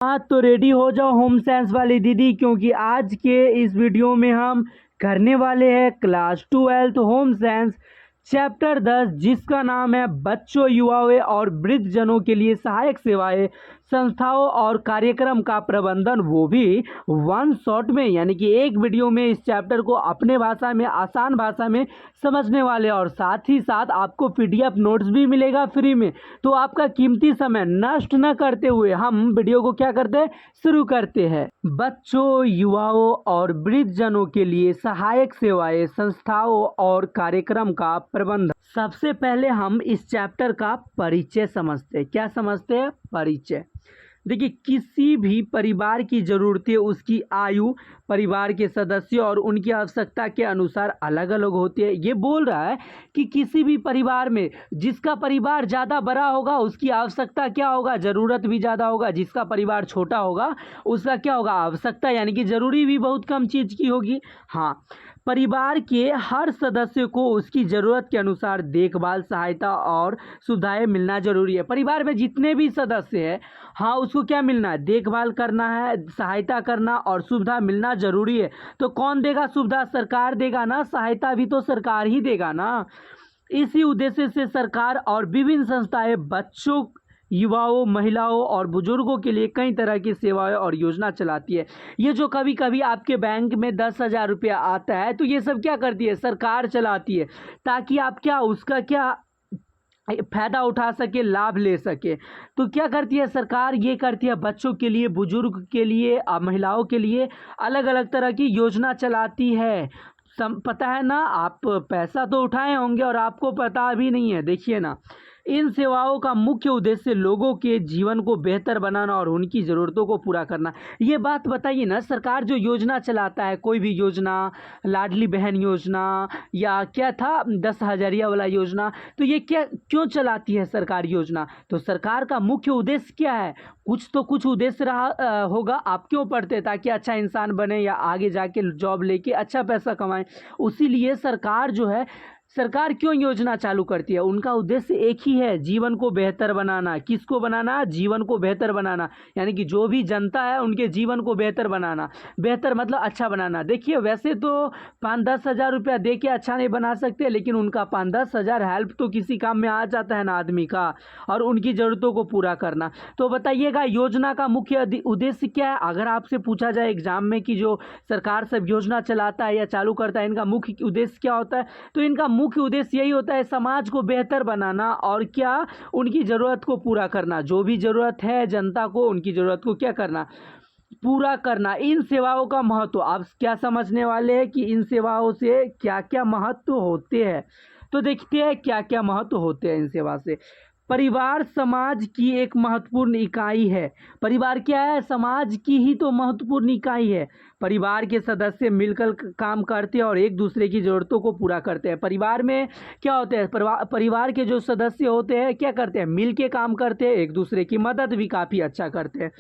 हाँ तो रेडी हो जाओ होम साइंस वाली दीदी, क्योंकि आज के इस वीडियो में हम करने वाले हैं क्लास 12 होम साइंस चैप्टर 10, जिसका नाम है बच्चों, युवाओं और वृद्धजनों के लिए सहायक सेवाएं, संस्थाओं और कार्यक्रम का प्रबंधन, वो भी वन शॉट में, यानी कि एक वीडियो में इस चैप्टर को अपने भाषा में, आसान भाषा में समझने वाले। और साथ ही साथ आपको पीडीएफ नोट्स भी मिलेगा फ्री में। तो आपका कीमती समय नष्ट न करते हुए हम वीडियो को क्या करते हैं, शुरू करते हैं। बच्चों, युवाओं और वृद्धजनों के लिए सहायक सेवाएं, संस्थाओं और कार्यक्रम का प्रबंधन। सबसे पहले हम इस चैप्टर का परिचय समझते हैं। क्या समझते हैं? परिचय। देखिए, किसी भी परिवार की ज़रूरतें उसकी आयु, परिवार के सदस्यों और उनकी आवश्यकता के अनुसार अलग अलग होती है। ये बोल रहा है कि किसी भी परिवार में जिसका परिवार ज़्यादा बड़ा होगा उसकी आवश्यकता क्या होगा, ज़रूरत भी ज़्यादा होगा। जिसका परिवार छोटा होगा उसका क्या होगा, आवश्यकता यानी कि ज़रूरी भी बहुत कम चीज़ की होगी। हाँ, परिवार के हर सदस्य को उसकी ज़रूरत के अनुसार देखभाल, सहायता और सुविधाएं मिलना जरूरी है। परिवार में जितने भी सदस्य हैं, हाँ, उसको क्या मिलना है, देखभाल करना है, सहायता करना और सुविधा मिलना जरूरी है। तो कौन देगा सुविधा? सरकार देगा ना, सहायता भी तो सरकार ही देगा ना। इसी उद्देश्य से सरकार और विभिन्न संस्थाएं बच्चों, युवाओं, महिलाओं और बुजुर्गों के लिए कई तरह की सेवाएं और योजना चलाती है। ये जो कभी कभी आपके बैंक में 10,000 रुपया आता है, तो ये सब क्या करती है, सरकार चलाती है, ताकि आप क्या उसका क्या फायदा उठा सके, लाभ ले सके। तो क्या करती है सरकार, ये करती है बच्चों के लिए, बुजुर्ग के लिए, महिलाओं के लिए अलग अलग तरह की योजना चलाती है। पता है ना, आप पैसा तो उठाए होंगे और आपको पता भी नहीं है। देखिए ना, इन सेवाओं का मुख्य उद्देश्य लोगों के जीवन को बेहतर बनाना और उनकी ज़रूरतों को पूरा करना। ये बात बताइए ना, सरकार जो योजना चलाता है, कोई भी योजना, लाडली बहन योजना या क्या था 10,000 वाला योजना, तो ये क्या क्यों चलाती है सरकार योजना? तो सरकार का मुख्य उद्देश्य क्या है? कुछ तो कुछ उद्देश्य रहा होगा। आप क्यों पढ़ते? ताकि अच्छा इंसान बने या आगे जाके जॉब लेके अच्छा पैसा कमाएं। उसीलिए सरकार जो है, सरकार क्यों योजना चालू करती है? उनका उद्देश्य एक ही है, जीवन को बेहतर बनाना। किसको बनाना? जीवन को बेहतर बनाना, यानी कि जो भी जनता है उनके जीवन को बेहतर बनाना। बेहतर मतलब अच्छा बनाना। देखिए, वैसे तो 5-10 हज़ार रुपया दे के अच्छा नहीं बना सकते, लेकिन उनका 5-10 हज़ार हेल्प तो किसी काम में आ जाता है ना आदमी का, और उनकी ज़रूरतों को पूरा करना। तो बताइएगा, योजना का मुख्य उद्देश्य क्या है? अगर आपसे पूछा जाए एग्जाम में कि जो सरकार सब योजना चलाता है या चालू करता है, इनका मुख्य उद्देश्य क्या होता है, तो इनका मुख्य उद्देश्य यही होता है, समाज को बेहतर बनाना और क्या, उनकी ज़रूरत को पूरा करना। जो भी ज़रूरत है जनता को, उनकी ज़रूरत को क्या करना, पूरा करना। इन सेवाओं का महत्व आप क्या समझने वाले हैं कि इन सेवाओं से क्या क्या महत्व होते हैं। तो देखते हैं क्या क्या महत्व होते हैं इन सेवा से। परिवार समाज की एक महत्वपूर्ण इकाई है। परिवार क्या है? समाज की ही तो महत्वपूर्ण इकाई है। परिवार के सदस्य मिलकर काम करते हैं और एक दूसरे की ज़रूरतों को पूरा करते हैं। परिवार में क्या होता है, परिवार के जो सदस्य होते हैं क्या करते हैं, मिल के काम करते हैं, एक दूसरे की मदद भी काफ़ी अच्छा करते हैं।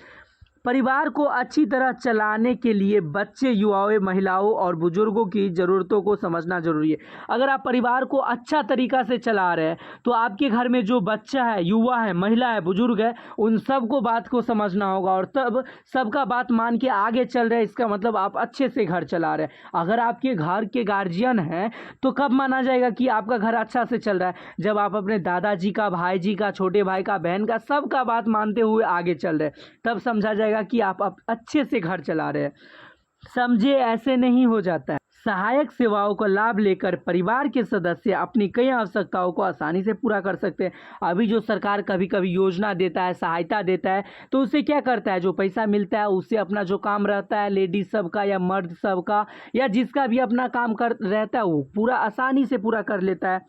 परिवार को अच्छी तरह चलाने के लिए बच्चे, युवाओं, महिलाओं और बुजुर्गों की ज़रूरतों को समझना जरूरी है। अगर आप परिवार को अच्छा तरीका से चला रहे हैं, तो आपके घर में जो बच्चा है, युवा है, महिला है, बुजुर्ग है, उन सबको बात को समझना होगा और तब सबका बात मान के आगे चल रहे हैं। इसका मतलब आप अच्छे से घर चला रहे हैं। अगर आपके घर के गार्जियन हैं, तो कब माना जाएगा कि आपका घर अच्छा से चल रहा है? जब आप अपने दादाजी का, भाई जी का, छोटे भाई का, बहन का, सबका बात मानते हुए आगे चल रहे हैं, तब समझा जाएगा कि आप अच्छे से घर चला रहे हैं। समझे? ऐसे नहीं हो जाता है। सहायक सेवाओं का लाभ लेकर परिवार के सदस्य अपनी कई आवश्यकताओं को आसानी से पूरा कर सकते हैं। अभी जो सरकार कभी कभी योजना देता है, सहायता देता है, तो उससे क्या करता है, जो पैसा मिलता है उससे अपना जो काम रहता है, लेडीज सबका या मर्द सबका या जिसका भी अपना काम कर रहता है, वो पूरा आसानी से पूरा कर लेता है।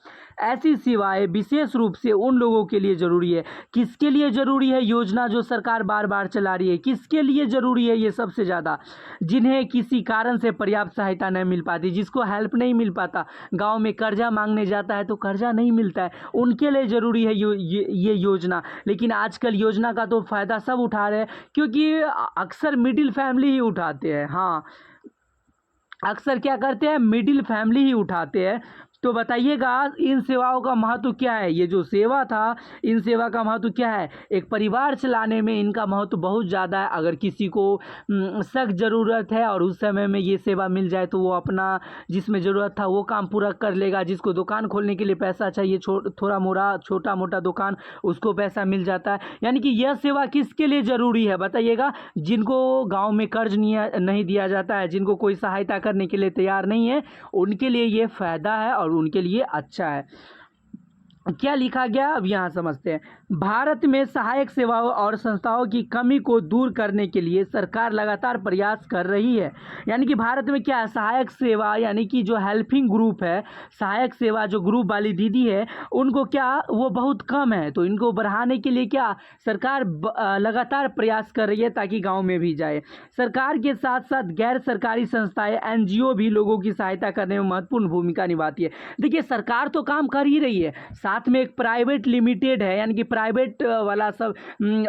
ऐसी सेवाएं विशेष रूप से उन लोगों के लिए ज़रूरी है। किसके लिए ज़रूरी है योजना जो सरकार बार बार चला रही है? किसके लिए ज़रूरी है ये सबसे ज़्यादा? जिन्हें किसी कारण से पर्याप्त सहायता नहीं मिल पाती, जिसको हेल्प नहीं मिल पाता, गांव में कर्जा मांगने जाता है तो कर्जा नहीं मिलता है, उनके लिए ज़रूरी है ये योजना। लेकिन आजकल योजना का तो फ़ायदा सब उठा रहे हैं, क्योंकि अक्सर मिडिल फैमिली ही उठाते हैं। हाँ, अक्सर क्या करते हैं, मिडिल फैमिली ही उठाते हैं। तो बताइएगा इन सेवाओं का महत्व क्या है। ये जो सेवा था, इन सेवा का महत्व क्या है। एक परिवार चलाने में इनका महत्व बहुत ज़्यादा है। अगर किसी को सख्त ज़रूरत है और उस समय में ये सेवा मिल जाए तो वो अपना जिसमें ज़रूरत था वो काम पूरा कर लेगा। जिसको दुकान खोलने के लिए पैसा चाहिए, थोड़ा मोड़ा छोटा मोटा दुकान, उसको पैसा मिल जाता है। यानी कि यह सेवा किसके लिए ज़रूरी है बताइएगा। जिनको गांव में कर्ज नहीं दिया जाता है, जिनको कोई सहायता करने के लिए तैयार नहीं है, उनके लिए ये फ़ायदा है और उनके लिए अच्छा है। क्या लिखा गया अब यहाँ समझते हैं। भारत में सहायक सेवाओं और संस्थाओं की कमी को दूर करने के लिए सरकार लगातार प्रयास कर रही है। यानी कि भारत में क्या है, सहायक सेवा यानी कि जो हेल्पिंग ग्रुप है, सहायक सेवा जो ग्रुप वाली दीदी है, उनको क्या वो बहुत कम है। तो इनको बढ़ाने के लिए क्या सरकार लगातार प्रयास कर रही है ताकि गाँव में भी जाए। सरकार के साथ साथ गैर सरकारी संस्थाएं NGO भी लोगों की सहायता करने में महत्वपूर्ण भूमिका निभाती है। देखिए सरकार तो काम कर ही रही है, साथ में एक प्राइवेट लिमिटेड है, यानी कि प्राइवेट वाला सब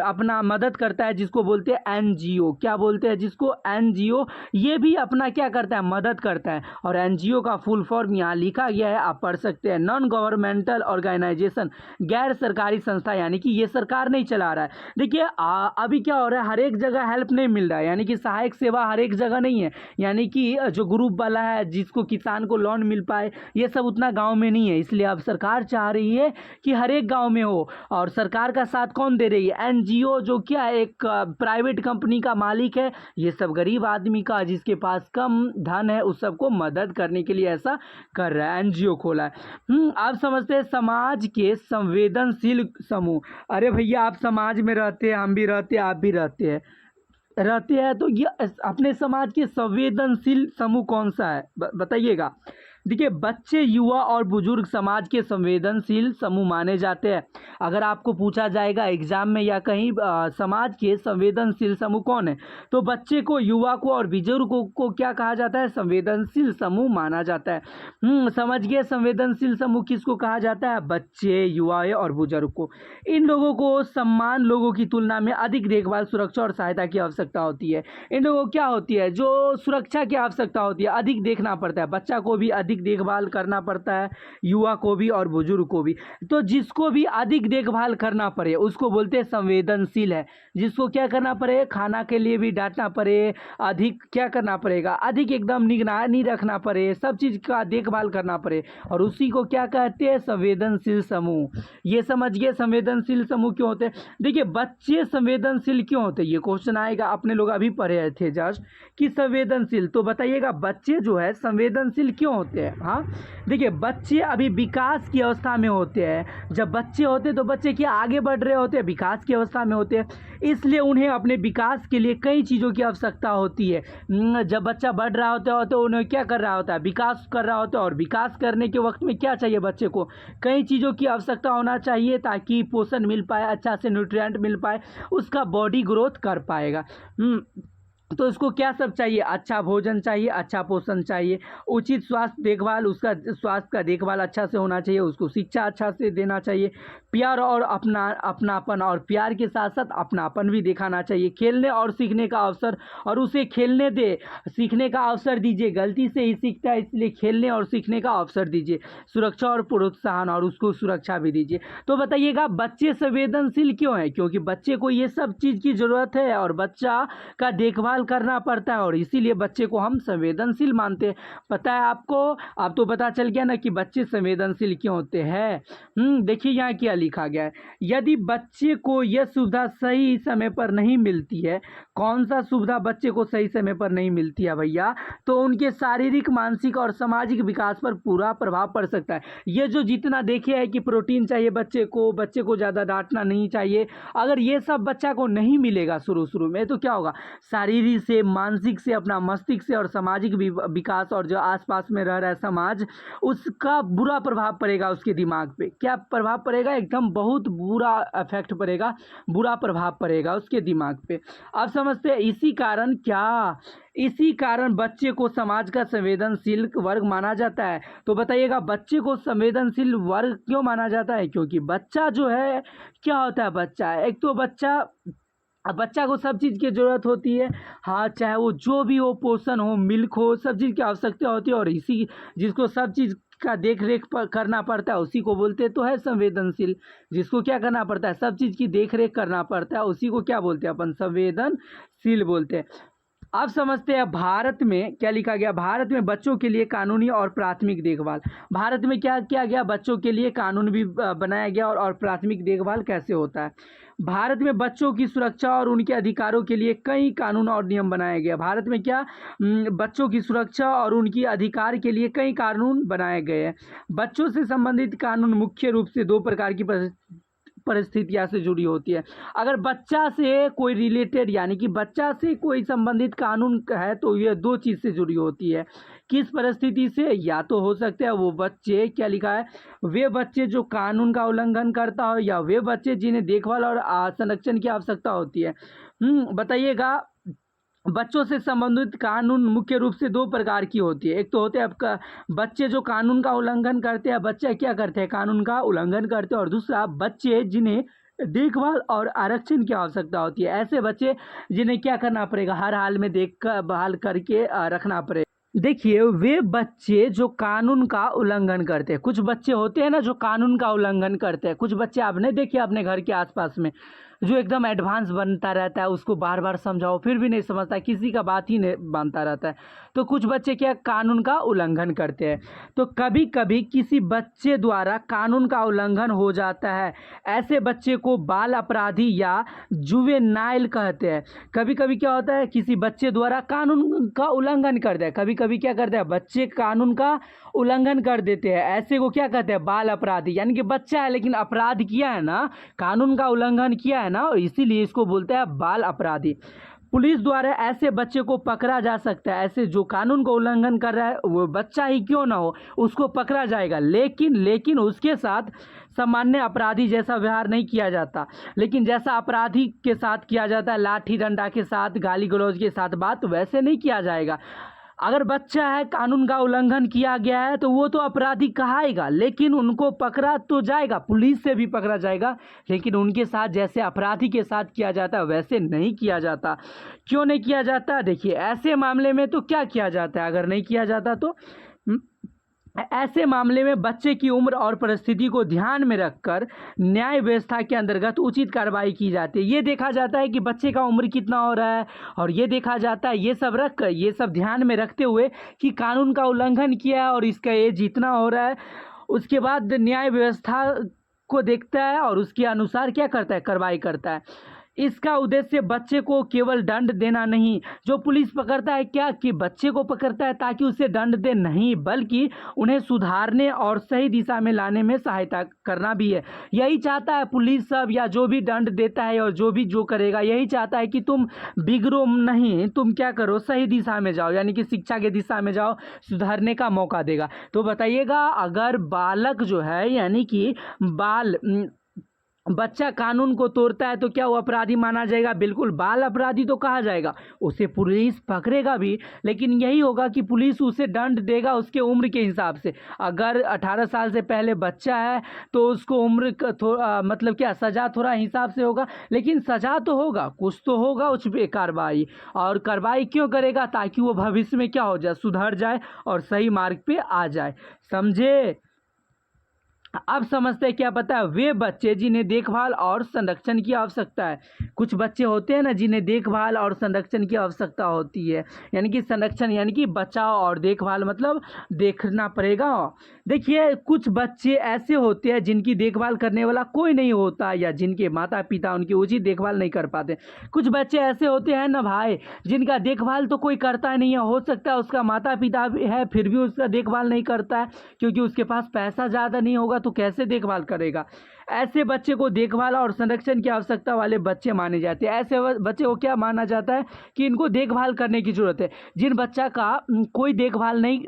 अपना मदद करता है, जिसको बोलते हैं NGO। क्या बोलते हैं जिसको, NGO। ये भी अपना क्या करता है, मदद करता है। और NGO का फुल फॉर्म यहाँ लिखा गया है, आप पढ़ सकते हैं, नॉन गवर्नमेंटल ऑर्गेनाइजेशन, गैर सरकारी संस्था। यानी कि ये सरकार नहीं चला रहा है। देखिए अभी क्या हो रहा है, हर एक जगह हेल्प नहीं मिल रहा है, यानी कि सहायक सेवा हर एक जगह नहीं है। यानी कि जो ग्रुप वाला है, जिसको किसान को लोन मिल पाए, ये सब उतना गाँव में नहीं है। इसलिए अब सरकार चाह रही है कि हर एक गांव में हो। और सरकार का साथ कौन दे रही है, NGO, जो क्या एक प्राइवेट कंपनी का मालिक है। ये सब गरीब आदमी का, जिसके पास कम धन है, उस सबको मदद करने के लिए ऐसा कर रहा है, NGO खोला है। आप समझते हैं समाज के संवेदनशील समूह। अरे भैया आप समाज में रहते हैं, हम भी रहते हैं, आप भी रहते हैं तो ये अपने समाज के संवेदनशील समूह कौन सा है बताइएगा। देखिए बच्चे, युवा और बुजुर्ग समाज के संवेदनशील समूह माने जाते हैं। अगर आपको पूछा जाएगा एग्जाम में या कहीं समाज के संवेदनशील समूह कौन है, तो बच्चे को, युवा को और बुजुर्ग को क्या कहा जाता है, संवेदनशील समूह माना जाता है। समझ गए, संवेदनशील समूह किसको कहा जाता है, बच्चे, युवा और बुजुर्ग को। इन लोगों को सम्मान लोगों की तुलना में अधिक देखभाल, सुरक्षा और सहायता की आवश्यकता होती है। इन लोगों को क्या होती है, जो सुरक्षा की आवश्यकता होती है, अधिक देखना पड़ता है। बच्चा को भी अधिक देखभाल करना पड़ता है, युवा को भी और बुजुर्ग को भी। तो जिसको भी अधिक देखभाल करना पड़े उसको बोलते हैं संवेदनशील है। जिसको क्या करना पड़े, खाना के लिए भी डांटना पड़े, अधिक क्या करना पड़ेगा, अधिक एकदम निगरानी रखना पड़े, सब चीज़ का देखभाल करना पड़े, और उसी को क्या कहते हैं, संवेदनशील समूह। ये समझिए संवेदनशील समूह क्यों होते हैं। देखिए बच्चे संवेदनशील क्यों होते हैं, ये क्वेश्चन आएगा, अपने लोग अभी पढ़े थे जस्ट कि संवेदनशील। तो बताइएगा बच्चे जो है संवेदनशील क्यों होते हैं। हाँ देखिए बच्चे अभी विकास की अवस्था में होते हैं। जब बच्चे होते हैं तो बच्चे क्या आगे बढ़ रहे होते हैं, विकास की अवस्था में होते हैं, इसलिए उन्हें अपने विकास के लिए कई चीज़ों की आवश्यकता होती है। जब बच्चा बढ़ रहा होता है तो उन्हें क्या कर रहा होता है, विकास कर रहा होता है, और विकास करने के वक्त में क्या चाहिए, बच्चे को कई चीज़ों की आवश्यकता होना चाहिए ताकि पोषण मिल पाए, अच्छा से न्यूट्रिएंट मिल पाए, उसका बॉडी ग्रोथ कर पाएगा। तो इसको क्या सब चाहिए, अच्छा भोजन चाहिए, अच्छा पोषण चाहिए, उचित स्वास्थ्य देखभाल, उसका स्वास्थ्य का देखभाल अच्छा से होना चाहिए, उसको शिक्षा अच्छा से देना चाहिए, प्यार और अपनापन, और प्यार के साथ साथ अपनापन भी दिखाना चाहिए, खेलने और सीखने का अवसर, और उसे खेलने दे, सीखने का अवसर दीजिए, गलती से ही सीखता है इसलिए खेलने और सीखने का अवसर दीजिए, सुरक्षा और प्रोत्साहन, और उसको सुरक्षा भी दीजिए। तो बताइएगा बच्चे संवेदनशील क्यों हैं, क्योंकि बच्चे को ये सब चीज़ की ज़रूरत है और बच्चा का देखभाल करना पड़ता है, और इसीलिए बच्चे को हम संवेदनशील मानते हैं। पता है आपको, अब तो पता चल गया ना कि बच्चे संवेदनशील क्यों होते हैं। देखिए यहाँ क्या लिखा गया है, यदि बच्चे को यह सुविधा सही समय पर नहीं मिलती है, कौन सा सुविधा बच्चे को सही समय पर नहीं मिलती है भैया, तो उनके शारीरिक, मानसिक और सामाजिक विकास पर पूरा प्रभाव पड़ सकता है। ये जो जितना देखे है कि प्रोटीन चाहिए बच्चे को ज़्यादा डांटना नहीं चाहिए, अगर ये सब बच्चा को नहीं मिलेगा शुरू में, तो क्या होगा, शारीरिक से, मानसिक से, अपना मस्तिष्क से और सामाजिक विकास, और जो आसपास में रह रहा है समाज, उसका बुरा प्रभाव पड़ेगा उसके दिमाग पे। क्या प्रभाव पड़ेगा, एकदम बहुत बुरा इफेक्ट पड़ेगा, बुरा प्रभाव पड़ेगा उसके दिमाग पे। आप समझते हैं, इसी कारण बच्चे को समाज का संवेदनशील वर्ग माना जाता है। तो बताइएगा बच्चे को संवेदनशील वर्ग क्यों माना जाता है, क्योंकि बच्चा जो है क्या होता है, बच्चा एक तो बच्चा को सब चीज़ की ज़रूरत होती है। हाँ चाहे वो जो भी हो, पोषण हो, मिल्क हो, सब चीज़ की आवश्यकता होती है, और इसी जिसको सब चीज़ का देख रेख करना पड़ता है उसी को बोलते तो है संवेदनशील। जिसको क्या करना पड़ता है, सब चीज़ की देख रेख करना पड़ता है, उसी को क्या बोलते हैं अपन, संवेदनशील बोलते हैं। अब समझते हैं भारत में क्या लिखा गया। भारत में बच्चों के लिए कानूनी और प्राथमिक देखभाल, भारत में क्या किया गया, बच्चों के लिए कानून भी बनाया गया और प्राथमिक देखभाल कैसे होता है। भारत में बच्चों की सुरक्षा और उनके अधिकारों के लिए कई कानून और नियम बनाए गए। भारत में क्या, बच्चों की सुरक्षा और उनकी अधिकार के लिए कई कानून बनाए गए हैं। बच्चों से संबंधित कानून मुख्य रूप से दो प्रकार की परिस्थितियाँ से जुड़ी होती है। अगर बच्चा से कोई रिलेटेड यानी कि बच्चा से कोई संबंधित कानून है तो ये दो चीज़ से जुड़ी होती है। किस परिस्थिति से, या तो हो सकता है वो बच्चे, क्या लिखा है, वे बच्चे जो कानून का उल्लंघन करता हो या वे बच्चे जिन्हें देखभाल और संरक्षण की आवश्यकता होती है। बताइएगा, बच्चों से संबंधित कानून मुख्य रूप से दो प्रकार की होती है। एक तो होते हैं आपका बच्चे जो कानून का उल्लंघन करते हैं, बच्चे क्या करते हैं, कानून का उल्लंघन करते हैं, और दूसरा बच्चे जिन्हें देखभाल और आरक्षण की आवश्यकता होती है। ऐसे बच्चे जिन्हें क्या करना पड़ेगा, हर हाल में देखभाल करके रखना पड़ेगा। देखिए, वे बच्चे जो कानून का उल्लंघन करते हैं, कुछ बच्चे होते हैं ना जो कानून का उल्लंघन करते हैं। कुछ बच्चे आपने देखे अपने घर के आसपास में जो एकदम एडवांस बनता रहता है, उसको बार बार समझाओ फिर भी नहीं समझता, किसी का बात ही नहीं मानता रहता है। तो कुछ बच्चे क्या कानून का उल्लंघन करते हैं। तो कभी कभी किसी बच्चे द्वारा कानून का उल्लंघन हो जाता है, ऐसे बच्चे को बाल अपराधी या जुवेनाइल कहते हैं। कभी कभी क्या होता है, किसी बच्चे द्वारा कानून का उल्लंघन कर दे, कभी कभी क्या करते हैं, बच्चे कानून का उल्लंघन कर देते हैं, ऐसे को क्या कहते हैं, बाल अपराधी। यानी कि बच्चा है लेकिन अपराध किया है ना, कानून का उल्लंघन किया है ना, इसीलिए इसको बोलते हैं बाल अपराधी। पुलिस द्वारा ऐसे बच्चे को पकड़ा जा सकता है, ऐसे जो कानून का उल्लंघन कर रहा है वो बच्चा ही क्यों ना हो उसको पकड़ा जाएगा, लेकिन उसके साथ सामान्य अपराधी जैसा व्यवहार नहीं किया जाता। लेकिन जैसा अपराधी के साथ किया जाता है, लाठी डंडा के साथ, गाली गलौज के साथ बात, वैसे नहीं किया जाएगा। अगर बच्चा है, कानून का उल्लंघन किया गया है तो वो तो अपराधी कहाएगा, लेकिन उनको पकड़ा तो जाएगा, पुलिस से भी पकड़ा जाएगा, लेकिन उनके साथ जैसे अपराधी के साथ किया जाता है वैसे नहीं किया जाता। क्यों नहीं किया जाता, देखिए ऐसे मामले में तो क्या किया जाता है, अगर नहीं किया जाता तो ऐसे मामले में बच्चे की उम्र और परिस्थिति को ध्यान में रखकर न्याय व्यवस्था के अंतर्गत उचित कार्रवाई की जाती है। ये देखा जाता है कि बच्चे का उम्र कितना हो रहा है, और ये देखा जाता है, ये सब रख कर, ये सब ध्यान में रखते हुए कि कानून का उल्लंघन किया है और इसका एज इतना हो रहा है, उसके बाद न्याय व्यवस्था को देखता है और उसके अनुसार क्या करता है, कार्रवाई करता है। इसका उद्देश्य बच्चे को केवल दंड देना नहीं, जो पुलिस पकड़ता है क्या कि बच्चे को पकड़ता है ताकि उसे दंड दे, नहीं, बल्कि उन्हें सुधारने और सही दिशा में लाने में सहायता करना भी है। यही चाहता है पुलिस सब, या जो भी दंड देता है और जो करेगा, यही चाहता है कि तुम बिगड़ो नहीं, तुम क्या करो, सही दिशा में जाओ, यानी कि शिक्षा के दिशा में जाओ, सुधारने का मौका देगा। तो बताइएगा, अगर बालक जो है यानी कि बच्चा कानून को तोड़ता है तो क्या वो अपराधी माना जाएगा, बिल्कुल बाल अपराधी तो कहा जाएगा। उसे पुलिस पकड़ेगा भी, लेकिन यही होगा कि पुलिस उसे दंड देगा उसके उम्र के हिसाब से। अगर 18 साल से पहले बच्चा है तो उसको उम्र मतलब क्या सज़ा थोड़ा हिसाब से होगा, लेकिन सज़ा तो होगा, कुछ तो होगा उस पर कार्रवाई। और कार्रवाई क्यों करेगा, ताकि वो भविष्य में क्या हो जाए, सुधर जाए और सही मार्ग पे आ जाए, समझे। अब समझते हैं क्या पता है, वे बच्चे जिन्हें देखभाल और संरक्षण की आवश्यकता है। कुछ बच्चे होते हैं ना जिन्हें देखभाल और संरक्षण की आवश्यकता होती है, यानी कि संरक्षण यानी कि बचाव और देखभाल मतलब देखना पड़ेगा। देखिए, कुछ बच्चे ऐसे होते हैं जिनकी देखभाल करने वाला कोई नहीं होता, या जिनके माता पिता उनकी उचित देखभाल नहीं कर पाते। कुछ बच्चे ऐसे होते हैं ना भाई, जिनका देखभाल तो कोई करता नहीं है, हो सकता है उसका माता पिता भी है फिर भी उसका देखभाल नहीं करता है, क्योंकि उसके पास पैसा ज़्यादा नहीं होगा तो कैसे देखभाल करेगा। ऐसे बच्चे को देखभाल और संरक्षण की आवश्यकता वाले बच्चे माने जाते हैं। ऐसे बच्चे को क्या माना जाता है कि इनको देखभाल करने की जरूरत है। जिन बच्चा का कोई देखभाल नहीं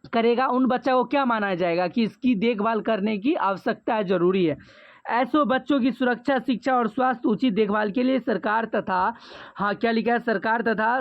करेगा उन बच्चा को क्या माना जाएगा कि इसकी देखभाल करने की आवश्यकता है, जरूरी है। ऐसे बच्चों की सुरक्षा, शिक्षा और स्वास्थ्य उचित देखभाल के लिए सरकार तथा क्या लिखा है, सरकार तथा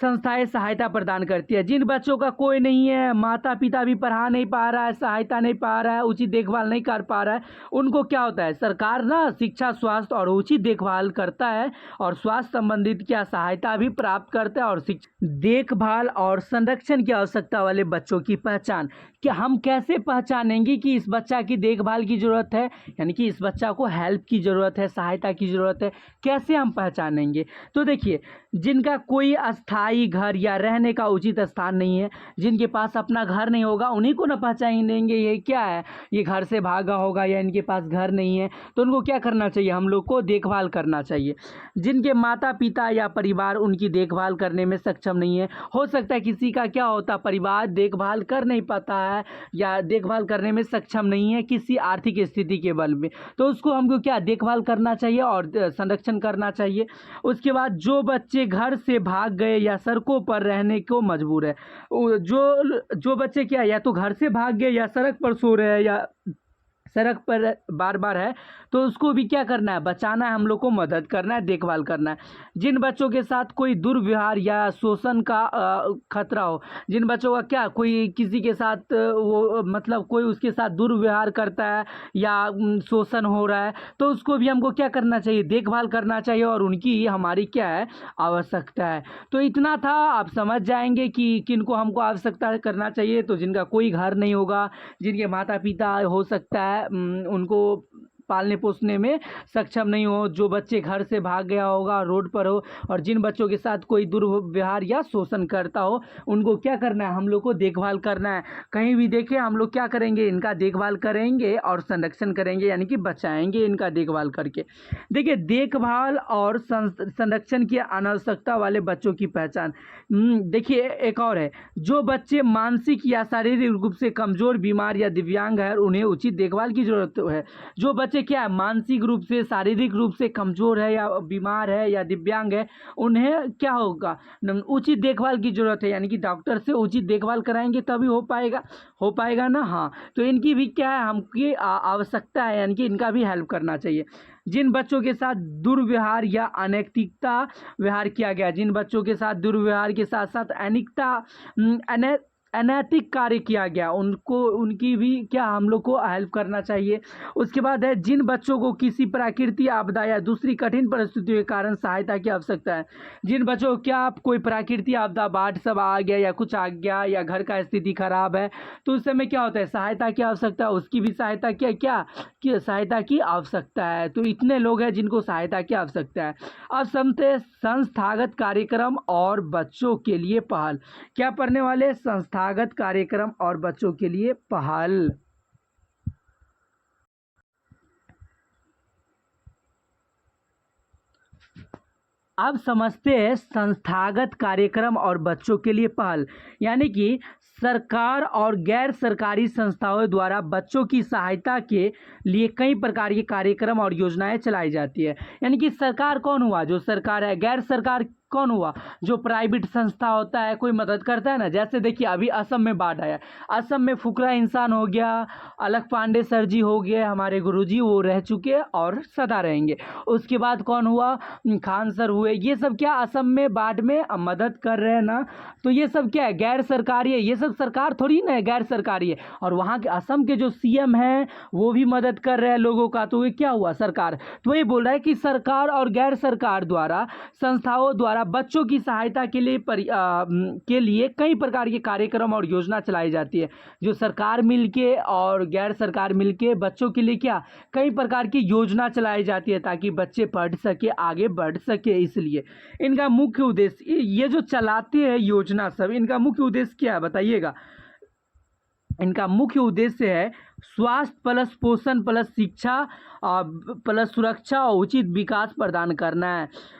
संस्थाएं सहायता प्रदान करती है। जिन बच्चों का कोई नहीं है, माता पिता भी पढ़ा नहीं पा रहा है, सहायता नहीं पा रहा है, उचित देखभाल नहीं कर पा रहा है, उनको क्या होता है, सरकार ना शिक्षा, स्वास्थ्य और उचित देखभाल करता है और स्वास्थ्य संबंधित क्या सहायता भी प्राप्त करता है। और देखभाल और संरक्षण की आवश्यकता वाले बच्चों की पहचान, कि हम कैसे पहचानेंगे कि इस बच्चा की देखभाल की ज़रूरत है, यानी कि इस बच्चा को हेल्प की ज़रूरत है, सहायता की ज़रूरत है, कैसे हम पहचानेंगे। तो देखिए, जिनका कोई अस्थाई घर या रहने का उचित स्थान नहीं है, जिनके पास अपना घर नहीं होगा, उन्हीं को न पहचानेंगे ये क्या है, ये घर से भागा होगा या इनके पास घर नहीं है, तो उनको क्या करना चाहिए, हम लोग को देखभाल करना चाहिए। जिनके माता पिता या परिवार उनकी देखभाल करने में सक्षम नहीं है, हो सकता है किसी का क्या होता, परिवार देखभाल कर नहीं पाता है या देखभाल करने में सक्षम नहीं है किसी आर्थिक स्थिति के बल में, तो उसको हमको क्या देखभाल करना चाहिए और संरक्षण करना चाहिए। उसके बाद जो बच्चे घर से भाग गए या सड़कों पर रहने को मजबूर है, जो बच्चे क्या या तो घर से भाग गए या सड़क पर सो रहे हैं या सड़क पर बार बार है, तो उसको भी क्या करना है, बचाना है, हम लोग को मदद करना है, देखभाल करना है। जिन बच्चों के साथ कोई दुर्व्यवहार या शोषण का खतरा हो, जिन बच्चों का क्या कोई किसी के साथ वो मतलब कोई उसके साथ दुर्व्यवहार करता है या शोषण हो रहा है, तो उसको भी हमको क्या करना चाहिए, देखभाल करना चाहिए और उनकी हमारी क्या है, आवश्यकता है। तो इतना था, आप समझ जाएंगे कि किनको हमको आवश्यकता करना चाहिए। तो जिनका कोई घर नहीं होगा, जिनके माता पिता हो सकता है उनको पालने पोसने में सक्षम नहीं हो, जो बच्चे घर से भाग गया होगा, रोड पर हो, और जिन बच्चों के साथ कोई दुर्व्यवहार या शोषण करता हो, उनको क्या करना है, हम लोग को देखभाल करना है। कहीं भी देखें हम लोग क्या करेंगे, इनका देखभाल करेंगे और संरक्षण करेंगे, यानी कि बचाएंगे इनका देखभाल करके। देखिए, देखभाल और संरक्षण की अनावश्यकता वाले बच्चों की पहचान। देखिए, एक और है, जो बच्चे मानसिक या शारीरिक रूप से कमजोर, बीमार या दिव्यांग है, उन्हें उचित देखभाल की जरूरत है। जो बच्चे क्या है, मानसिक रूप से, शारीरिक रूप से कमजोर है या बीमार है या दिव्यांग है, उन्हें क्या होगा, उचित देखभाल की जरूरत है, यानी कि डॉक्टर से उचित देखभाल कराएंगे तभी हो पाएगा ना। हाँ, तो इनकी भी क्या है, हमकी आवश्यकता है, यानी कि इनका भी हेल्प करना चाहिए। जिन बच्चों के साथ दुर्व्यवहार या अनैतिकता व्यवहार किया गया, जिन बच्चों के साथ दुर्व्यवहार के साथ साथ अनैतिक कार्य किया गया, उनकी भी क्या हम लोग को हेल्प करना चाहिए। उसके बाद है, जिन बच्चों को किसी प्राकृतिक आपदा या दूसरी कठिन परिस्थितियों के कारण सहायता की आवश्यकता है, जिन बच्चों को क्या कोई प्राकृतिक आपदा, बाढ़ सब आ गया या कुछ आ गया या घर का स्थिति खराब है, तो उस समय क्या होता है, सहायता की आवश्यकता है, उसकी भी सहायता क्या सहायता की आवश्यकता है। तो इतने लोग हैं जिनको सहायता की आवश्यकता है। अब समझते संस्थागत कार्यक्रम और बच्चों के लिए पहल। क्या पढ़ने वाले, संस्थागत कार्यक्रम और बच्चों के लिए पहल। अब समझते हैं संस्थागत कार्यक्रम और बच्चों के लिए पहल, यानी कि सरकार और गैर सरकारी संस्थाओं द्वारा बच्चों की सहायता के लिए कई प्रकार के कार्यक्रम और योजनाएं चलाई जाती है। यानी कि सरकार कौन हुआ, जो सरकार है, गैर सरकार कौन हुआ, जो प्राइवेट संस्था होता है, कोई मदद करता है ना। जैसे देखिए, अभी असम में बाढ़ आया, असम में फुकरा इंसान हो गया, अलख पांडे सर जी हो गए, हमारे गुरुजी, वो रह चुके और सदा रहेंगे। उसके बाद कौन हुआ, खान सर हुए, ये सब क्या असम में बाढ़ में मदद कर रहे हैं ना। तो ये सब क्या है, गैर सरकारी है, ये सब सरकार थोड़ी ना है, गैर सरकारी है। और वहाँ के असम के जो सीएम हैं वो भी मदद कर रहे हैं लोगों का, तो ये क्या हुआ, सरकार। तो ये बोल रहा है कि सरकार और गैर सरकार द्वारा, संस्थाओं द्वारा बच्चों की सहायता के लिए कई प्रकार के कार्यक्रम और योजना चलाई जाती है। जो सरकार मिलके और गैर सरकार मिलके बच्चों के लिए क्या कई प्रकार की योजना चलाई जाती है, ताकि बच्चे पढ़ सके, आगे बढ़ सके। इसलिए इनका मुख्य उद्देश्य, ये जो चलाते हैं योजना सब, इनका मुख्य उद्देश्य क्या है बताइएगा। इनका मुख्य उद्देश्य है स्वास्थ्य प्लस पोषण प्लस शिक्षा प्लस सुरक्षा और उचित विकास प्रदान करना है।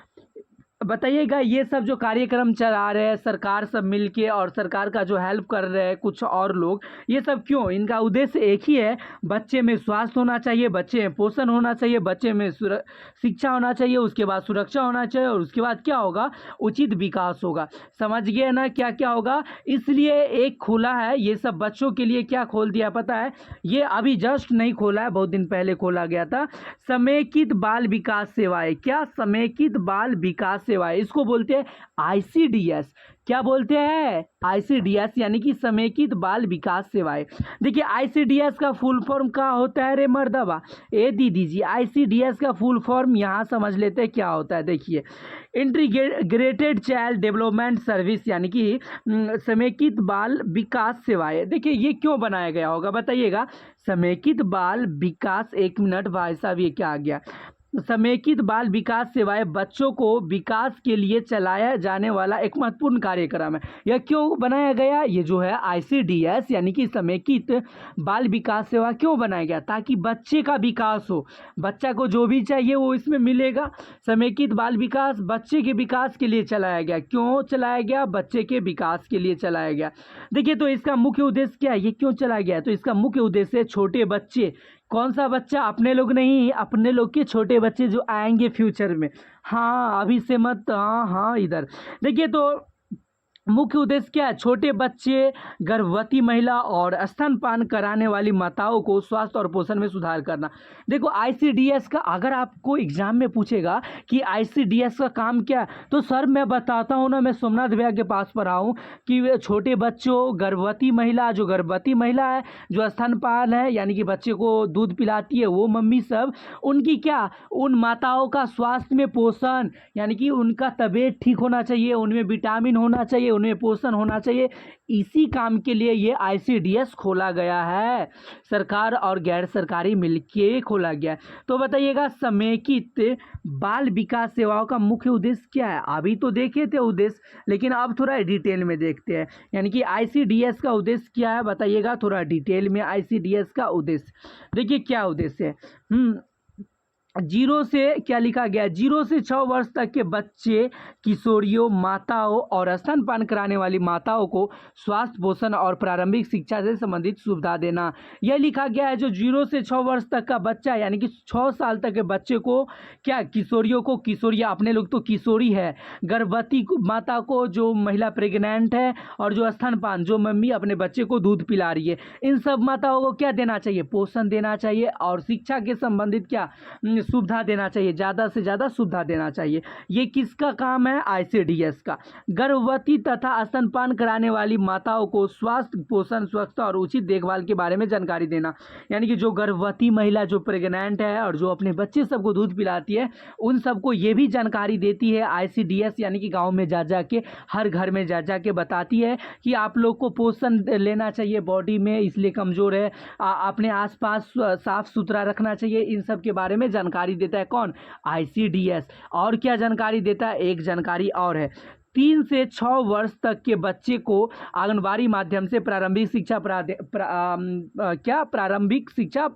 बताइएगा, ये सब जो कार्यक्रम चला रहे हैं सरकार सब मिलके और सरकार का जो हेल्प कर रहे हैं कुछ और लोग, ये सब क्यों, इनका उद्देश्य एक ही है, बच्चे में स्वास्थ्य होना चाहिए, बच्चे में पोषण होना चाहिए, बच्चे में शिक्षा होना चाहिए, उसके बाद सुरक्षा होना चाहिए, और उसके बाद क्या होगा, उचित विकास होगा। समझ गए ना क्या क्या होगा। इसलिए एक खोला है, ये सब बच्चों के लिए क्या खोल दिया पता है, ये अभी जस्ट नहीं खोला है, बहुत दिन पहले खोला गया था, समेकित बाल विकास सेवाएं। क्या, समेकित बाल विकास सेवाएं, इसको बोलते हैं आईसीडीएस। क्या बोलते हैं? आईसीडीएस यानी कि समेकित बाल विकास सेवाएं। देखिए आईसीडीएस का फुल फॉर्म क्या होता है रे मर्दबा? ए दीदी जी, आईसीडीएस का फुल फॉर्म यहाँ समझ लेते हैं क्या होता है। देखिए इंटीग्रेटेड चाइल्ड डेवलपमेंट सर्विस यानी कि समेकित बाल विकास सेवाएं। देखिए ये क्यों बनाया गया होगा बताइएगा? समेकित बाल विकास, एक मिनट भाई साहब, ये क्या आ गया? समेकित बाल विकास सेवाएं बच्चों को विकास के लिए चलाया जाने वाला एक महत्वपूर्ण कार्यक्रम है। यह क्यों बनाया गया? ये जो है आईसीडीएस यानी कि समेकित बाल विकास सेवा क्यों बनाया गया? ताकि बच्चे का विकास हो, बच्चा को जो भी चाहिए वो इसमें मिलेगा। समेकित बाल विकास बच्चे के विकास के लिए चलाया गया। क्यों चलाया गया? बच्चे के विकास के लिए चलाया गया। देखिए तो इसका मुख्य उद्देश्य क्या है, ये क्यों चलाया गया? तो इसका मुख्य उद्देश्य है छोटे बच्चे, कौन सा बच्चा? अपने लोग नहीं, अपने लोग के छोटे बच्चे जो आएंगे फ्यूचर में। हाँ अभी से मत, हाँ हाँ इधर देखिए तो मुख्य उद्देश्य क्या है? छोटे बच्चे, गर्भवती महिला और स्तनपान कराने वाली माताओं को स्वास्थ्य और पोषण में सुधार करना। देखो आईसीडीएस का अगर आपको एग्जाम में पूछेगा कि आईसीडीएस का काम क्या है, तो सर मैं बताता हूँ ना, मैं सोमनाथ भैया के पास पढ़ा हूँ कि छोटे बच्चों, गर्भवती महिला, जो गर्भवती महिला है, जो स्तनपान है यानी कि बच्चे को दूध पिलाती है वो मम्मी सब, उनकी क्या, उन माताओं का स्वास्थ्य में पोषण यानी कि उनका तबीयत ठीक होना चाहिए, उनमें विटामिन होना चाहिए, उन्हें पोषण होना चाहिए। इसी काम के लिए ये आईसीडीएस खोला गया है, सरकार और गैर सरकारी मिलके खोला गया है। तो बताइएगा समेकित बाल विकास सेवाओं का मुख्य उद्देश्य क्या है? अभी तो देखे थे उद्देश्य, लेकिन अब थोड़ा डिटेल में देखते हैं। यानी कि आईसीडीएस का उद्देश्य क्या है बताइएगा थोड़ा डिटेल में। आईसीडीएस का उद्देश्य देखिए क्या उद्देश्य है। जीरो से क्या लिखा गया? 0 से 6 वर्ष तक के बच्चे, किशोरियों, माताओं और स्तनपान कराने वाली माताओं को स्वास्थ्य, पोषण और प्रारंभिक शिक्षा से संबंधित सुविधा देना। यह लिखा गया है जो 0 से 6 वर्ष तक का बच्चा यानी कि 6 साल तक के बच्चे को क्या, किशोरियों को, किशोरियाँ अपने लोग तो किशोरी है, गर्भवती माता को, जो महिला प्रेग्नेंट है, और जो स्तनपान, जो मम्मी अपने बच्चे को दूध पिला रही है, इन सब माताओं को क्या देना चाहिए? पोषण देना चाहिए और शिक्षा के संबंधित क्या सुविधा देना चाहिए, ज़्यादा से ज़्यादा सुविधा देना चाहिए। ये किसका काम है? आईसीडीएस का। गर्भवती तथा स्तनपान कराने वाली माताओं को स्वास्थ्य, पोषण, स्वच्छता और उचित देखभाल के बारे में जानकारी देना। यानी कि जो गर्भवती महिला, जो प्रेग्नेंट है और जो अपने बच्चे सबको दूध पिलाती है, उन सबको ये भी जानकारी देती है आईसीडीएस, यानी कि गाँव में जा जा के, हर घर में जा जा के बताती है कि आप लोग को पोषण लेना चाहिए, बॉडी में इसलिए कमज़ोर है, अपने आसपास साफ सुथरा रखना चाहिए। इन सब के बारे में जानकारी देता है कौन? आईसीडीएस। और क्या जानकारी देता है? एक जानकारी और है, 3 से 6 वर्ष तक के बच्चे को आंगनबाड़ी माध्यम से प्रारंभिक शिक्षा प्रारंभिक शिक्षा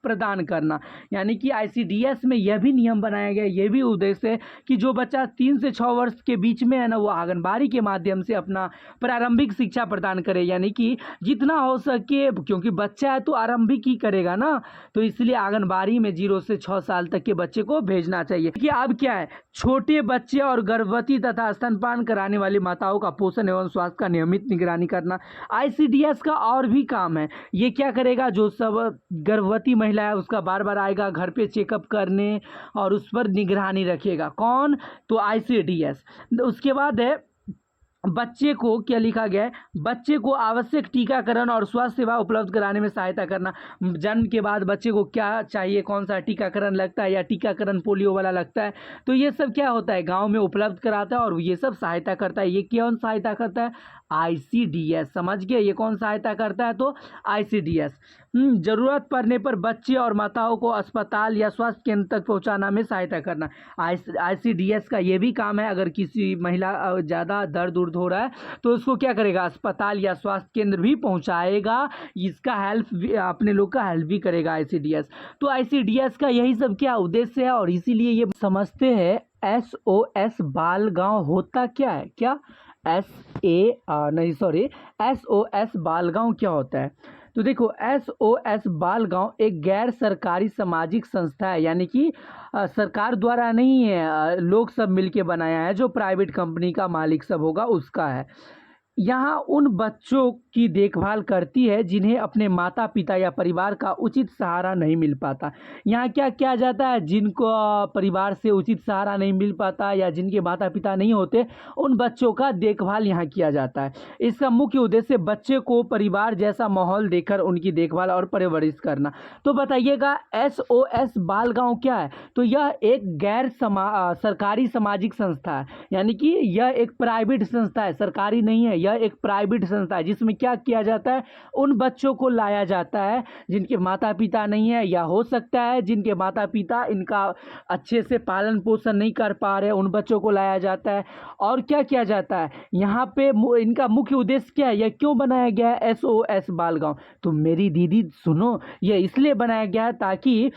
प्रदान करना। यानी कि आईसीडीएस में यह भी नियम बनाया गया, यह भी उद्देश्य है कि जो बच्चा 3 से 6 वर्ष के बीच में है ना, वो आंगनबाड़ी के माध्यम से अपना प्रारंभिक शिक्षा प्रदान करे। यानी कि जितना हो सके, क्योंकि बच्चा है तो आरंभिक ही करेगा ना, तो इसलिए आंगनबाड़ी में 0 से 6 साल तक के बच्चे को भेजना चाहिए। कि अब क्या है, छोटे बच्चे और गर्भवती तथा स्तनपान कराने वाली माताओं का पोषण एवं स्वास्थ्य का नियमित निगरानी करना। आईसीडीएस का और भी काम है, ये क्या करेगा? जो सब गर्भवती महिला है उसका बार बार आएगा घर पे चेकअप करने और उस पर निगरानी रखेगा। कौन? तो आईसीडीएस। उसके बाद है बच्चे को क्या लिखा गया है? बच्चे को आवश्यक टीकाकरण और स्वास्थ्य सेवा उपलब्ध कराने में सहायता करना। जन्म के बाद बच्चे को क्या चाहिए, कौन सा टीकाकरण लगता है, या टीकाकरण पोलियो वाला लगता है, तो ये सब क्या होता है, गांव में उपलब्ध कराता है और ये सब सहायता करता है। ये कौन सहायता करता है? आईसीडीएस। समझ गए? ये कौन सहायता करता है? तो आईसीडीएस। जरूरत पड़ने पर बच्चे और माताओं को अस्पताल या स्वास्थ्य केंद्र तक पहुंचाना में सहायता करना। आईसीडीएस का ये भी काम है, अगर किसी महिला ज़्यादा दर्द उर्द हो रहा है तो उसको क्या करेगा? अस्पताल या स्वास्थ्य केंद्र भी पहुंचाएगा। इसका हेल्प, अपने लोग का हेल्प भी करेगा आईसीडीएस। तो आईसीडीएस का यही सब क्या उद्देश्य है, और इसीलिए ये समझते हैं SOS बाल गाँव होता क्या है? क्या SOS बाल गाँव क्या होता है? तो देखो SOS बाल गाँव एक गैर सरकारी सामाजिक संस्था है, यानी कि सरकार द्वारा नहीं है, लोग सब मिलके बनाया है, जो प्राइवेट कंपनी का मालिक सब होगा उसका है। यहाँ उन बच्चों की देखभाल करती है जिन्हें अपने माता पिता या परिवार का उचित सहारा नहीं मिल पाता। यहाँ क्या किया जाता है, जिनको परिवार से उचित सहारा नहीं मिल पाता या जिनके माता पिता नहीं होते, उन बच्चों का देखभाल यहाँ किया जाता है। इसका मुख्य उद्देश्य बच्चे को परिवार जैसा माहौल देकर उनकी देखभाल और परवरिश करना। तो बताइएगा SOS बाल गाँव क्या है? तो यह एक सरकारी सामाजिक संस्था है, यानी कि यह एक प्राइवेट संस्था है, सरकारी नहीं है। यह एक प्राइवेट संस्था है जिसमें क्या किया जाता है, उन बच्चों को लाया जाता है जिनके माता पिता नहीं है, या हो सकता है जिनके माता पिता इनका अच्छे से पालन पोषण नहीं कर पा रहे, उन बच्चों को लाया जाता है। और क्या किया जाता है यहाँ पे, इनका मुख्य उद्देश्य क्या है, यह क्यों बनाया गया है SOS बाल गाँव? तो मेरी दीदी सुनो, यह इसलिए बनाया गया है ताकि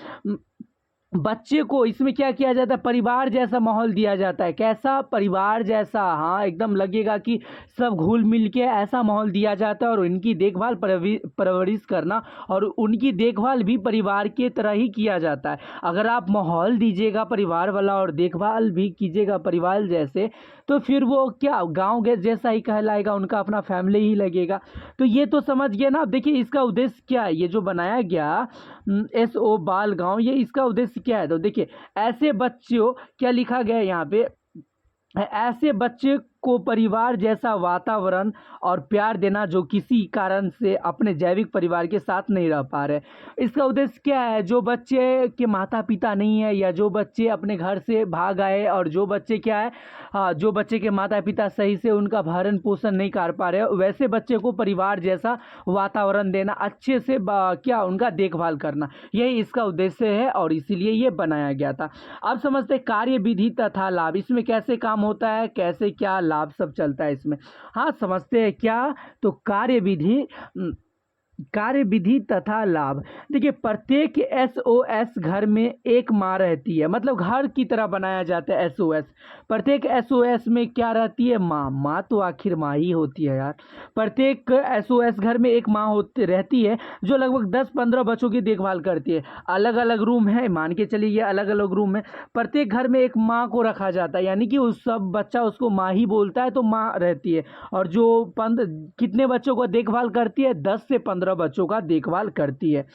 बच्चे को इसमें क्या किया जाता है, परिवार जैसा माहौल दिया जाता है। कैसा? परिवार जैसा, हाँ, एकदम लगेगा कि सब घुल मिल के ऐसा माहौल दिया जाता है। और उनकी देखभाल परवरिश करना और उनकी देखभाल भी परिवार के तरह ही किया जाता है। अगर आप माहौल दीजिएगा परिवार वाला और देखभाल भी कीजिएगा परिवार जैसे, तो फिर वो क्या गाँव के जैसा ही कहलाएगा, उनका अपना फैमिली ही लगेगा। तो ये तो समझ गए ना। अब देखिए इसका उद्देश्य क्या है, ये जो बनाया गया SO बाल गाँव, ये इसका उद्देश्य क्या है? तो देखिए ऐसे बच्चों, क्या लिखा गया है यहाँ पे, ऐसे बच्चे को परिवार जैसा वातावरण और प्यार देना जो किसी कारण से अपने जैविक परिवार के साथ नहीं रह पा रहे। इसका उद्देश्य क्या है, जो बच्चे के माता पिता नहीं है या जो बच्चे अपने घर से भाग आए और जो बच्चे क्या है, जो बच्चे के माता पिता सही से उनका भरण पोषण नहीं कर पा रहे, वैसे बच्चे को परिवार जैसा वातावरण देना, अच्छे से क्या उनका देखभाल करना, यही इसका उद्देश्य है और इसीलिए ये बनाया गया था। अब समझते कार्य विधि तथा लाभ, इसमें कैसे काम होता है, कैसे क्या लाभ सब चलता है इसमें। हाँ, समझते हैं क्या? तो कार्य विधि तथा लाभ। देखिए प्रत्येक SOS घर में एक माँ रहती है, मतलब घर की तरह बनाया जाता है SOS। प्रत्येक SOS में क्या रहती है? माँ। माँ तो आखिर माँ ही होती है यार। प्रत्येक SOS घर में एक माँ होती रहती है जो लगभग 10-15 बच्चों की देखभाल करती है। अलग अलग रूम है, मान के चलिए ये अलग अलग रूम है। प्रत्येक घर में एक माँ को रखा जाता है, यानी कि उस सब बच्चा उसको माँ ही बोलता है, तो माँ रहती है। और जो कितने बच्चों को देखभाल करती है? 10 से 15 बच्चों का देखभाल करती है।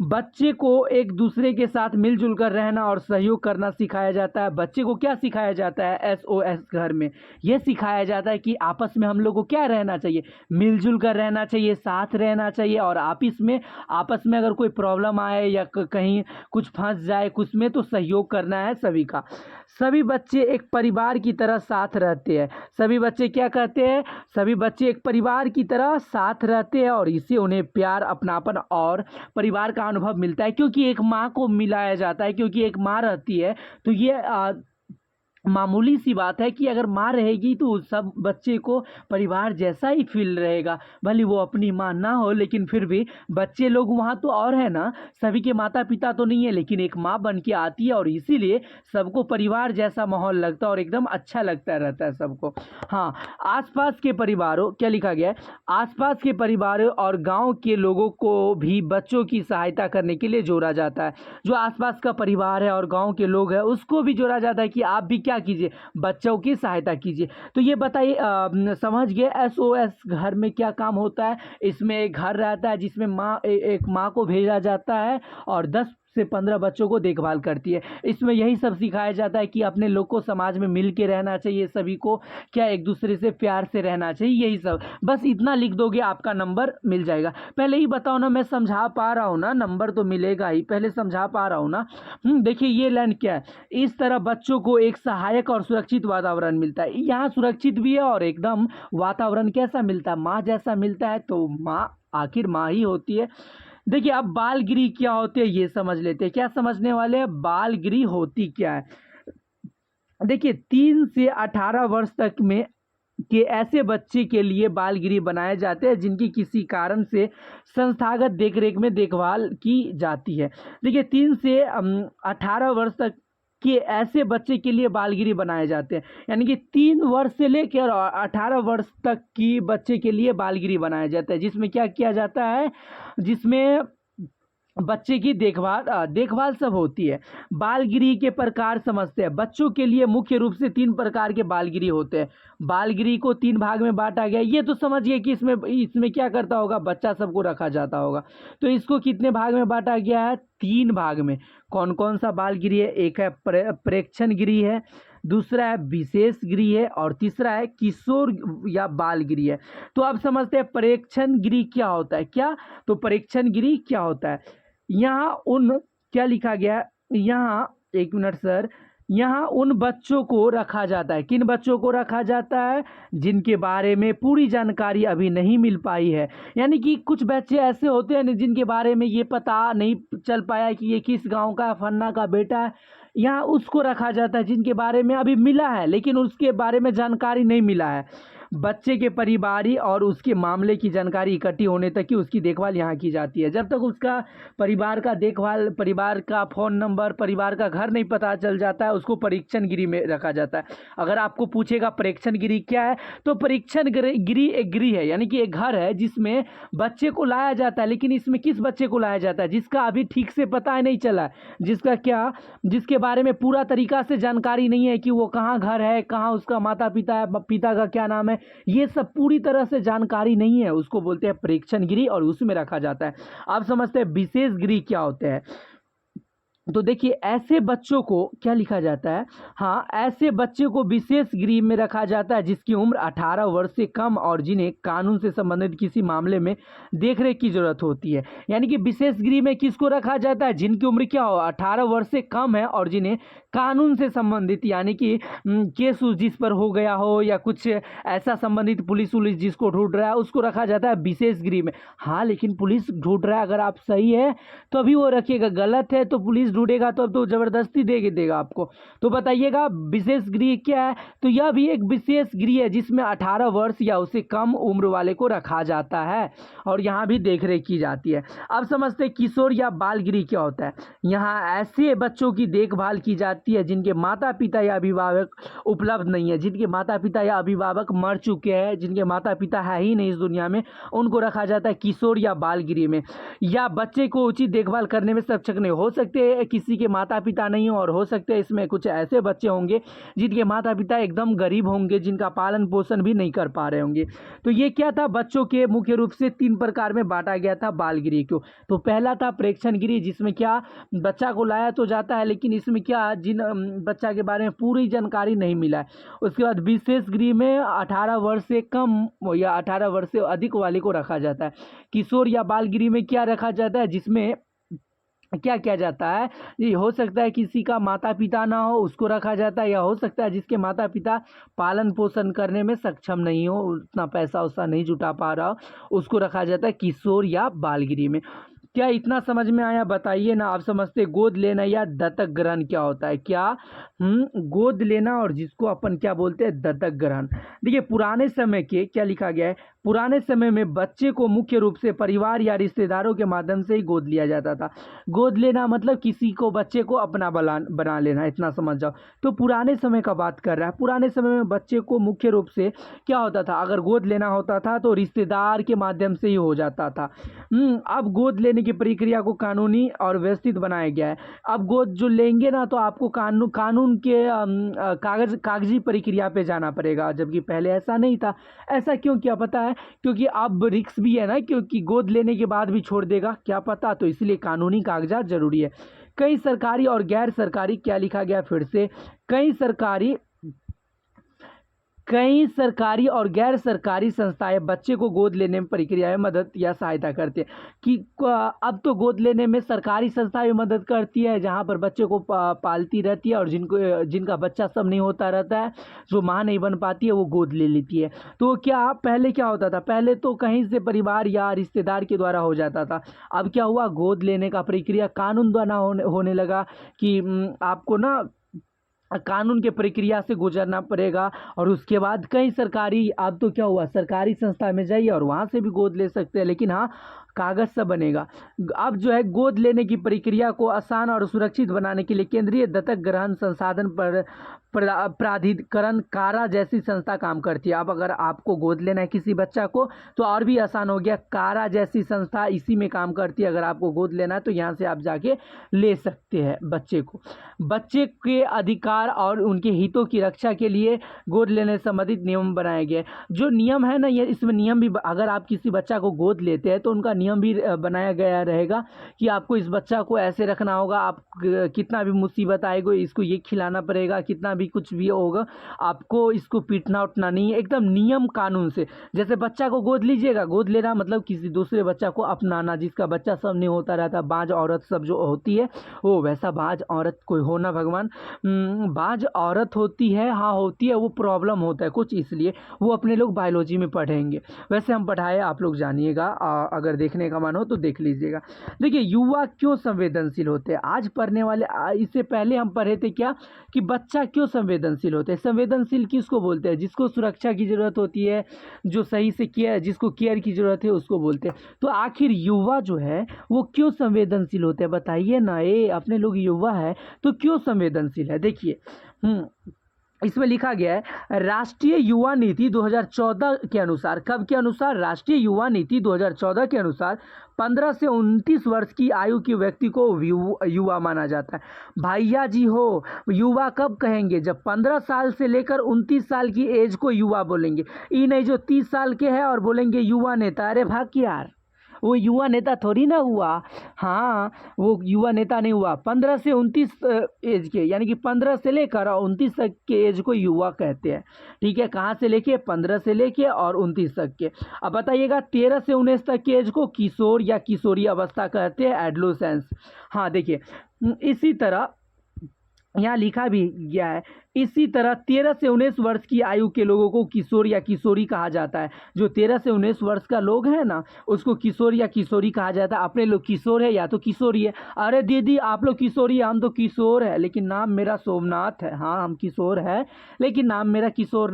बच्चे को एक दूसरे के साथ मिलजुल कर रहना और सहयोग करना सिखाया जाता है। बच्चे को क्या सिखाया जाता है SOS घर में? यह सिखाया जाता है कि आपस में हम लोग को क्या रहना चाहिए, मिलजुल कर रहना चाहिए, साथ रहना चाहिए। और आपस में अगर कोई प्रॉब्लम आए या कहीं कुछ फंस जाए कुछ में, तो सहयोग करना है सभी का। सभी बच्चे एक परिवार की तरह साथ रहते हैं। सभी बच्चे क्या कहते हैं? सभी बच्चे एक परिवार की तरह साथ रहते हैं और इससे उन्हें प्यार, अपनापन और परिवार का अनुभव मिलता है, क्योंकि एक माँ को मिलाया जाता है, क्योंकि एक माँ रहती है। तो ये मामूली सी बात है कि अगर माँ रहेगी तो सब बच्चे को परिवार जैसा ही फील रहेगा, भले वो अपनी माँ ना हो, लेकिन फिर भी बच्चे लोग वहाँ तो और है ना, सभी के माता पिता तो नहीं है, लेकिन एक माँ बन के आती है और इसीलिए सबको परिवार जैसा माहौल लगता है और एकदम अच्छा लगता रहता है सबको। हाँ, आसपास के परिवारों, क्या लिखा गया है, आसपास के परिवारों और गाँव के लोगों को भी बच्चों की सहायता करने के लिए जोड़ा जाता है। जो आसपास का परिवार है और गाँव के लोग हैं उसको भी जोड़ा जाता है कि आप भी क्या कीजिए, बच्चों की सहायता कीजिए। तो ये बताइए, समझ गए SOS घर में क्या काम होता है? इसमें एक घर रहता है जिसमें एक माँ को भेजा जाता है और 10 से 15 बच्चों को देखभाल करती है। इसमें यही सब सिखाया जाता है कि अपने लोग को समाज में मिल के रहना चाहिए, सभी को क्या एक दूसरे से प्यार से रहना चाहिए, यही सब। बस इतना लिख दोगे आपका नंबर मिल जाएगा। पहले ही बताओ ना, मैं समझा पा रहा हूँ ना, नंबर तो मिलेगा ही, पहले समझा पा रहा हूँ ना। देखिए ये लाइन क्या है, इस तरह बच्चों को एक सहायक और सुरक्षित वातावरण मिलता है। यहाँ सुरक्षित भी है और एकदम वातावरण कैसा मिलता है? माँ जैसा मिलता है। तो माँ आखिर माँ ही होती है। देखिए अब बाल गृह क्या होते हैं ये समझ लेते हैं। क्या समझने वाले हैं? बाल गृह होती क्या है? देखिए 3 से 18 वर्ष तक में के ऐसे बच्चे के लिए बाल गृह बनाए जाते हैं जिनकी किसी कारण से संस्थागत देखरेख में देखभाल की जाती है। देखिए 3 से 18 वर्ष तक कि ऐसे बच्चे के लिए बालगिरी बनाए जाते हैं, यानी कि 3 वर्ष से लेकर 18 वर्ष तक की बच्चे के लिए बालगिरी बनाया जाता है, जिसमें क्या किया जाता है, जिसमें बच्चे की देखभाल सब होती है। बालगिरी के प्रकार समझते हैं। बच्चों के लिए मुख्य रूप से 3 प्रकार के बालगिरी होते हैं। बालगिरी को 3 भाग में बांटा गया है। ये तो समझिए कि इसमें क्या करता होगा, बच्चा सबको रखा जाता होगा। तो इसको कितने भाग में बांटा गया है, 3 भाग में। कौन कौन सा बालगिरी है, एक है प्रेक्षण गिरी है, दूसरा है विशेष गिरी है, और तीसरा है किशोर या बालगिरी है। तो अब समझते हैं प्रेक्षण गिरी क्या होता है। क्या, तो प्रेक्षण गिरी क्या होता है। यहाँ उन क्या लिखा गया है, यहाँ एक मिनट सर, यहाँ उन बच्चों को रखा जाता है। किन बच्चों को रखा जाता है, जिनके बारे में पूरी जानकारी अभी नहीं मिल पाई है। यानी कि कुछ बच्चे ऐसे होते हैं जिनके बारे में ये पता नहीं चल पाया कि ये किस गांव का फन्ना का बेटा है, यहाँ उसको रखा जाता है। जिनके बारे में अभी मिला है लेकिन उसके बारे में जानकारी नहीं मिला है। बच्चे के परिवारी और उसके मामले की जानकारी इकट्ठी होने तक की उसकी देखभाल यहाँ की जाती है। जब तक उसका परिवार का देखभाल, परिवार का फ़ोन नंबर, परिवार का घर नहीं पता चल जाता है, उसको परीक्षण गिरी में रखा जाता है। अगर आपको पूछेगा परीक्षण गिरी क्या है, तो परीक्षण गिरी एक गिरी है, यानी कि एक घर है जिसमें बच्चे को लाया जाता है। लेकिन इसमें किस बच्चे को लाया जाता है, जिसका अभी ठीक से पता नहीं चला है, जिसके बारे में पूरा तरीका से जानकारी नहीं है कि वो कहाँ घर है, कहाँ उसका माता पिता है, पिता का क्या नाम है, ये सब पूरी तरह से जानकारी नहीं है, उसको बोलते हैं प्रेक्षण गिरी और उसमें रखा जाता है। अब समझते हैं विशेष गिरी क्या होते हैं। तो देखिए ऐसे बच्चों को क्या लिखा जाता है, हाँ, ऐसे बच्चे को विशेष गृह में रखा जाता है जिसकी उम्र 18 वर्ष से कम और जिन्हें कानून से संबंधित किसी मामले में देखरेख की जरूरत होती है। यानी कि विशेष गृह में किसको रखा जाता है, जिनकी उम्र क्या हो, 18 वर्ष से कम है और जिन्हें कानून से संबंधित, यानी कि केस जिस पर हो गया हो या कुछ ऐसा संबंधित पुलिस जिसको ढूंढ रहा है, उसको रखा जाता है विशेष गृह में। हाँ, लेकिन पुलिस ढूंढ रहा है, अगर आप सही है तो अभी वो रखिएगा, गलत है तो पुलिस ढूंढेगा तो अब तो जबरदस्ती देगा आपको। तो बताइएगा विशेष गृह क्या है। तो यह भी एक विशेष गृह है जिसमें 18 वर्ष या उससे कम उम्र वाले को रखा जाता है और यहाँ भी देखरेख की जाती है। अब समझते हैं किशोर या बाल गृह क्या होता है। यहाँ ऐसे बच्चों की देखभाल की जाती है जिनके माता पिता या अभिभावक उपलब्ध नहीं है, जिनके माता पिता या अभिभावक मर चुके हैं, जिनके माता पिता है ही नहीं इस दुनिया में, उनको रखा जाता है किशोर या बाल गृह में। या बच्चे को उचित देखभाल करने में सक्षम नहीं हो सकते, किसी के माता पिता नहीं हो, और हो सकते हैं इसमें कुछ ऐसे बच्चे होंगे जिनके माता पिता एकदम गरीब होंगे, जिनका पालन पोषण भी नहीं कर पा रहे होंगे। तो ये क्या था, बच्चों के मुख्य रूप से 3 प्रकार में बांटा गया था बाल गृह को। तो पहला था प्रेक्षण गृह, जिसमें क्या बच्चा को लाया तो जाता है लेकिन इसमें क्या जिन बच्चा के बारे में पूरी जानकारी नहीं मिला है। उसके बाद विशेष गृह में 18 वर्ष से कम या 18 वर्ष से अधिक वाले को रखा जाता है। किशोर या बाल गृह में क्या रखा जाता है, जिसमें क्या किया जाता है, ये हो सकता है किसी का माता पिता ना हो उसको रखा जाता है, या हो सकता है जिसके माता पिता पालन पोषण करने में सक्षम नहीं हो, उतना पैसा उसका नहीं जुटा पा रहा हो, उसको रखा जाता है किशोर या बाल गृह में। क्या इतना समझ में आया, बताइए ना। आप समझते गोद लेना या दत्तक ग्रहण क्या होता है। क्या गोद लेना और जिसको अपन क्या बोलते हैं दत्तक ग्रहण। देखिए पुराने समय के क्या लिखा गया है, पुराने समय में बच्चे को मुख्य रूप से परिवार या रिश्तेदारों के माध्यम से ही गोद लिया जाता था। गोद लेना मतलब किसी को, बच्चे को अपना बना लेना, इतना समझ जाओ। तो पुराने समय का बात कर रहा है। पुराने समय में बच्चे को मुख्य रूप से क्या होता था, अगर गोद लेना होता था तो रिश्तेदार के माध्यम से ही हो जाता था। अब गोद लेने की प्रक्रिया को कानूनी और व्यवस्थित बनाया गया है। अब गोद जो लेंगे ना तो आपको कानून के कागजी प्रक्रिया पे जाना पड़ेगा, जबकि पहले ऐसा नहीं था। ऐसा क्यों किया पता है, क्योंकि अब रिस्क भी है ना, क्योंकि गोद लेने के बाद भी छोड़ देगा क्या पता, तो इसलिए कानूनी कागजात जरूरी है। कई सरकारी और गैर सरकारी, क्या लिखा गया फिर से, कई सरकारी और गैर सरकारी संस्थाएं बच्चे को गोद लेने में प्रक्रिया में मदद या सहायता करते हैं। कि अब तो गोद लेने में सरकारी संस्थाएं मदद करती है, जहां पर बच्चे को पालती रहती है, और जिनका बच्चा सब नहीं होता रहता है, जो माँ नहीं बन पाती है, वो गोद ले लेती है। तो क्या पहले क्या होता था, पहले तो कहीं से परिवार या रिश्तेदार के द्वारा हो जाता था। अब क्या हुआ, गोद लेने का प्रक्रिया कानून द्वारा होने लगा कि आपको ना कानून के प्रक्रिया से गुजरना पड़ेगा। और उसके बाद कई सरकारी, अब तो क्या हुआ, सरकारी संस्था में जाइए और वहाँ से भी गोद ले सकते हैं, लेकिन हाँ कागज से बनेगा। अब जो है गोद लेने की प्रक्रिया को आसान और सुरक्षित बनाने के लिए केंद्रीय दत्तक ग्रहण संसाधन प्राधिकरण कारा जैसी संस्था काम करती है। अब अगर आपको गोद लेना है किसी बच्चा को तो और भी आसान हो गया, कारा जैसी संस्था इसी में काम करती है। अगर आपको गोद लेना है तो यहाँ से आप जाके ले सकते हैं बच्चे को। बच्चे के अधिकार और उनके हितों की रक्षा के लिए गोद लेने से संबंधित नियम बनाए गए। जो नियम है ना, ये इसमें नियम भी, अगर आप किसी बच्चा को गोद लेते हैं तो उनका नियम भी बनाया गया रहेगा कि आपको इस बच्चा को ऐसे रखना होगा, आप कितना भी मुसीबत आएगा इसको ये खिलाना पड़ेगा, कितना भी कुछ भी होगा आपको इसको पीटना उठना नहीं है, एकदम नियम कानून से। जैसे बच्चा को गोद लीजिएगा, गोद लेना मतलब किसी दूसरे बच्चा को अपनाना, जिसका बच्चा सब नहीं होता रहता, बाज औरत सब जो होती है वो वैसा बाज औरत कोई होना भगवान, बाज औरत होती है, हाँ होती है, वो प्रॉब्लम होता है कुछ, इसलिए वो अपने लोग बायोलॉजी में पढ़ेंगे, वैसे हम पढ़ाए, आप लोग जानिएगा, अगर देखने का मन हो तो देख लीजिएगा। देखिए युवा क्यों संवेदनशील होते हैं, आज पढ़ने वाले, इससे पहले हम पढ़े थे क्या कि बच्चा क्यों संवेदनशील होते हैं। संवेदनशील किसको बोलते हैं, जिसको सुरक्षा की ज़रूरत होती है, जो सही से केयर, जिसको केयर की ज़रूरत है उसको बोलते हैं। तो आखिर युवा जो है वो क्यों संवेदनशील होते हैं, बताइए ना, ये अपने लोग युवा है तो क्यों संवेदनशील है। देखिए इसमें लिखा गया है राष्ट्रीय युवा नीति 2014 के अनुसार, कब के अनुसार, राष्ट्रीय युवा नीति 2014 के अनुसार 15 से 29 वर्ष की आयु के व्यक्ति को युवा माना जाता है। भैया जी हो, युवा कब कहेंगे, जब 15 साल से लेकर 29 साल की एज को युवा बोलेंगे। ये नहीं जो 30 साल के हैं और बोलेंगे युवा नेता, अरे भाग यार, वो युवा नेता थोड़ी ना हुआ, हाँ वो युवा नेता नहीं हुआ। 15 से 29 एज के, यानी कि 15 से लेकर 29 तक के एज को युवा कहते हैं, ठीक है। कहाँ से लेके, 15 से लेके और 29 तक के। अब बताइएगा 13 से 19 तक के एज को किशोर या किशोरी अवस्था कहते हैं, एडोलेसेंस। हाँ देखिए इसी तरह यहाँ लिखा भी गया है, इसी तरह 13 से 19 वर्ष की आयु के लोगों को किशोर या किशोरी कहा जाता है। जो 13 से 19 वर्ष का लोग है ना उसको किशोर या किशोरी कहा जाता है। अपने लोग किशोर है या तो किशोरी है, अरे दीदी आप लोग किशोरी है, हम तो किशोर है लेकिन नाम मेरा सोमनाथ है। हाँ हम किशोर है लेकिन नाम मेरा किशोर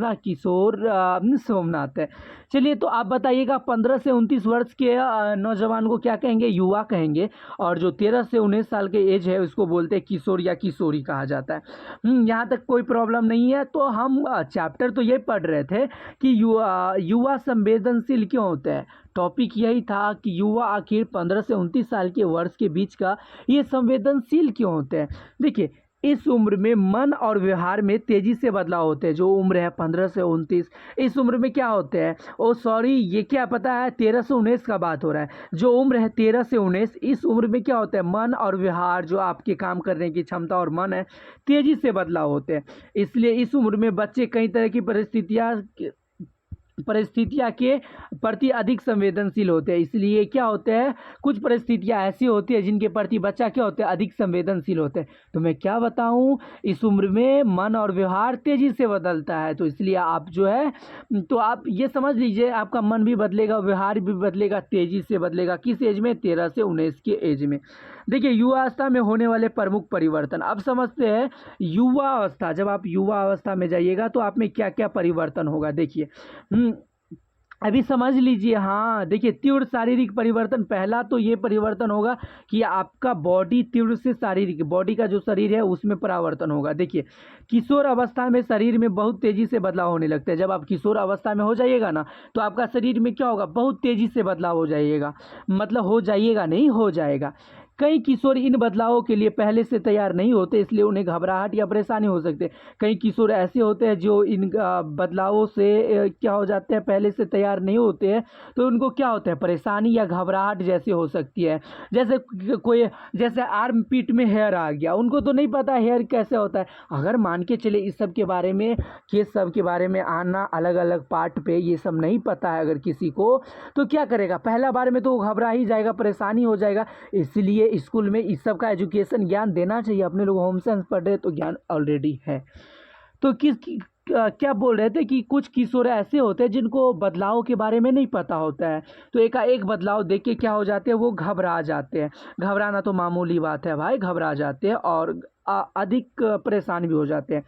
सोमनाथ है। चलिए तो आप बताइएगा 15 से 29 वर्ष के नौजवान को क्या कहेंगे, युवा कहेंगे, और जो 13 से 19 साल के एज है उसको बोलते हैं किशोर या किशोरी कहा जाता है। यहाँ तक कोई प्रॉब्लम नहीं है। तो हम चैप्टर तो ये पढ़ रहे थे कि युवा संवेदनशील क्यों होते हैं। टॉपिक यही था कि युवा आखिर 15 से 29 साल के वर्ष के बीच का ये संवेदनशील क्यों होते हैं। देखिए इस उम्र में मन और व्यवहार में तेजी से बदलाव होते हैं। जो उम्र है 15 से 29, इस उम्र में क्या होते हैं, ओ सॉरी ये क्या पता है 13 से 19 का बात हो रहा है। जो उम्र है 13 से 19, इस उम्र में क्या होता है, मन और व्यवहार, जो आपके काम करने की क्षमता और मन है, तेजी से बदलाव होते हैं। इसलिए इस उम्र में बच्चे कई तरह की परिस्थितियाँ के प्रति अधिक संवेदनशील होते हैं। इसलिए क्या होते हैं, कुछ परिस्थितियाँ ऐसी होती है जिनके प्रति बच्चा क्या होते हैं, अधिक संवेदनशील होते हैं। तो मैं क्या बताऊं, इस उम्र में मन और व्यवहार तेजी से बदलता है। तो इसलिए आप जो है, तो आप ये समझ लीजिए आपका मन भी बदलेगा, व्यवहार भी बदलेगा, तेजी से बदलेगा। किस एज में, 13 से 19 के एज में। देखिए युवावस्था में होने वाले प्रमुख परिवर्तन अब समझते हैं। युवा अवस्था, जब आप युवा अवस्था में जाइएगा तो आप में क्या क्या परिवर्तन होगा, देखिए अभी समझ लीजिए। हाँ देखिए तीव्र शारीरिक परिवर्तन, पहला तो ये परिवर्तन होगा कि आपका बॉडी तीव्र से शारीरिक, बॉडी का जो शरीर है उसमें परिवर्तन होगा। देखिए किशोर अवस्था में शरीर में बहुत तेजी से बदलाव होने लगते हैं। जब आप किशोर अवस्था में हो जाइएगा ना तो आपका शरीर में क्या होगा, बहुत तेजी से बदलाव हो जाइएगा, मतलब हो जाइएगा नहीं, हो जाएगा। कई किशोर इन बदलावों के लिए पहले से तैयार नहीं होते, इसलिए उन्हें घबराहट या परेशानी हो सकती है। कई किशोर ऐसे होते हैं जो इन बदलावों से क्या हो जाते हैं, पहले से तैयार नहीं होते हैं, तो उनको क्या होता है, परेशानी या घबराहट जैसी हो सकती है। जैसे आर्म पीट में हेयर आ गया, उनको तो नहीं पता हेयर कैसे होता है। अगर मान के चले इस सब के बारे में, केस सब के बारे में आना, अलग अलग पार्ट पे ये सब नहीं पता है अगर किसी को, तो क्या करेगा, पहला बार में तो घबरा ही जाएगा, परेशानी हो जाएगा। इसलिए स्कूल में इस सब का एजुकेशन ज्ञान देना चाहिए। अपने लोग होम साइंस पढ़ रहे तो ज्ञान ऑलरेडी है। तो क्या बोल रहे थे कि कुछ किशोर ऐसे होते हैं जिनको बदलाव के बारे में नहीं पता होता है, तो एक बदलाव देख के क्या हो जाते हैं, वो घबरा जाते हैं। घबराना तो मामूली बात है भाई, घबरा जाते हैं और अधिक परेशान भी हो जाते हैं।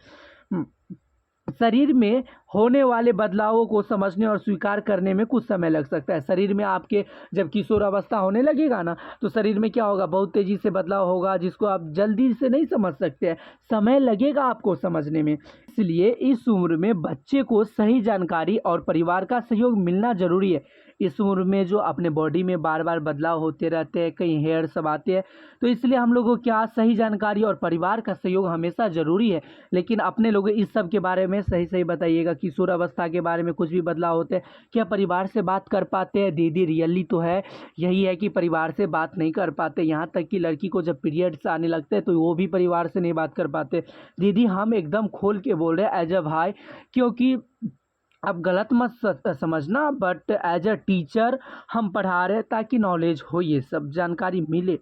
शरीर में होने वाले बदलावों को समझने और स्वीकार करने में कुछ समय लग सकता है। शरीर में आपके जब किशोरावस्था होने लगेगा ना, तो शरीर में क्या होगा, बहुत तेज़ी से बदलाव होगा जिसको आप जल्दी से नहीं समझ सकते हैं, समय लगेगा आपको समझने में। इसलिए इस उम्र में बच्चे को सही जानकारी और परिवार का सहयोग मिलना ज़रूरी है। इस उम्र में जो अपने बॉडी में बार बार बदलाव होते रहते हैं, कई हेयर सब आते हैं, तो इसलिए हम लोगों को क्या सही जानकारी और परिवार का सहयोग हमेशा ज़रूरी है। लेकिन अपने लोग इस सब के बारे में सही सही बताइएगा, किशोरावस्था के बारे में कुछ भी बदलाव होते हैं, क्या परिवार से बात कर पाते हैं? दीदी रियली तो है यही है कि परिवार से बात नहीं कर पाते। यहाँ तक कि लड़की को जब पीरियड्स आने लगते हैं तो वो भी परिवार से नहीं बात कर पाते। दीदी हम एकदम खोल के बोल रहे हैं एज अ भाई, क्योंकि अब गलत मत समझना, बट एज अ टीचर हम पढ़ा रहे हैं ताकि नॉलेज हो, ये सब जानकारी मिले।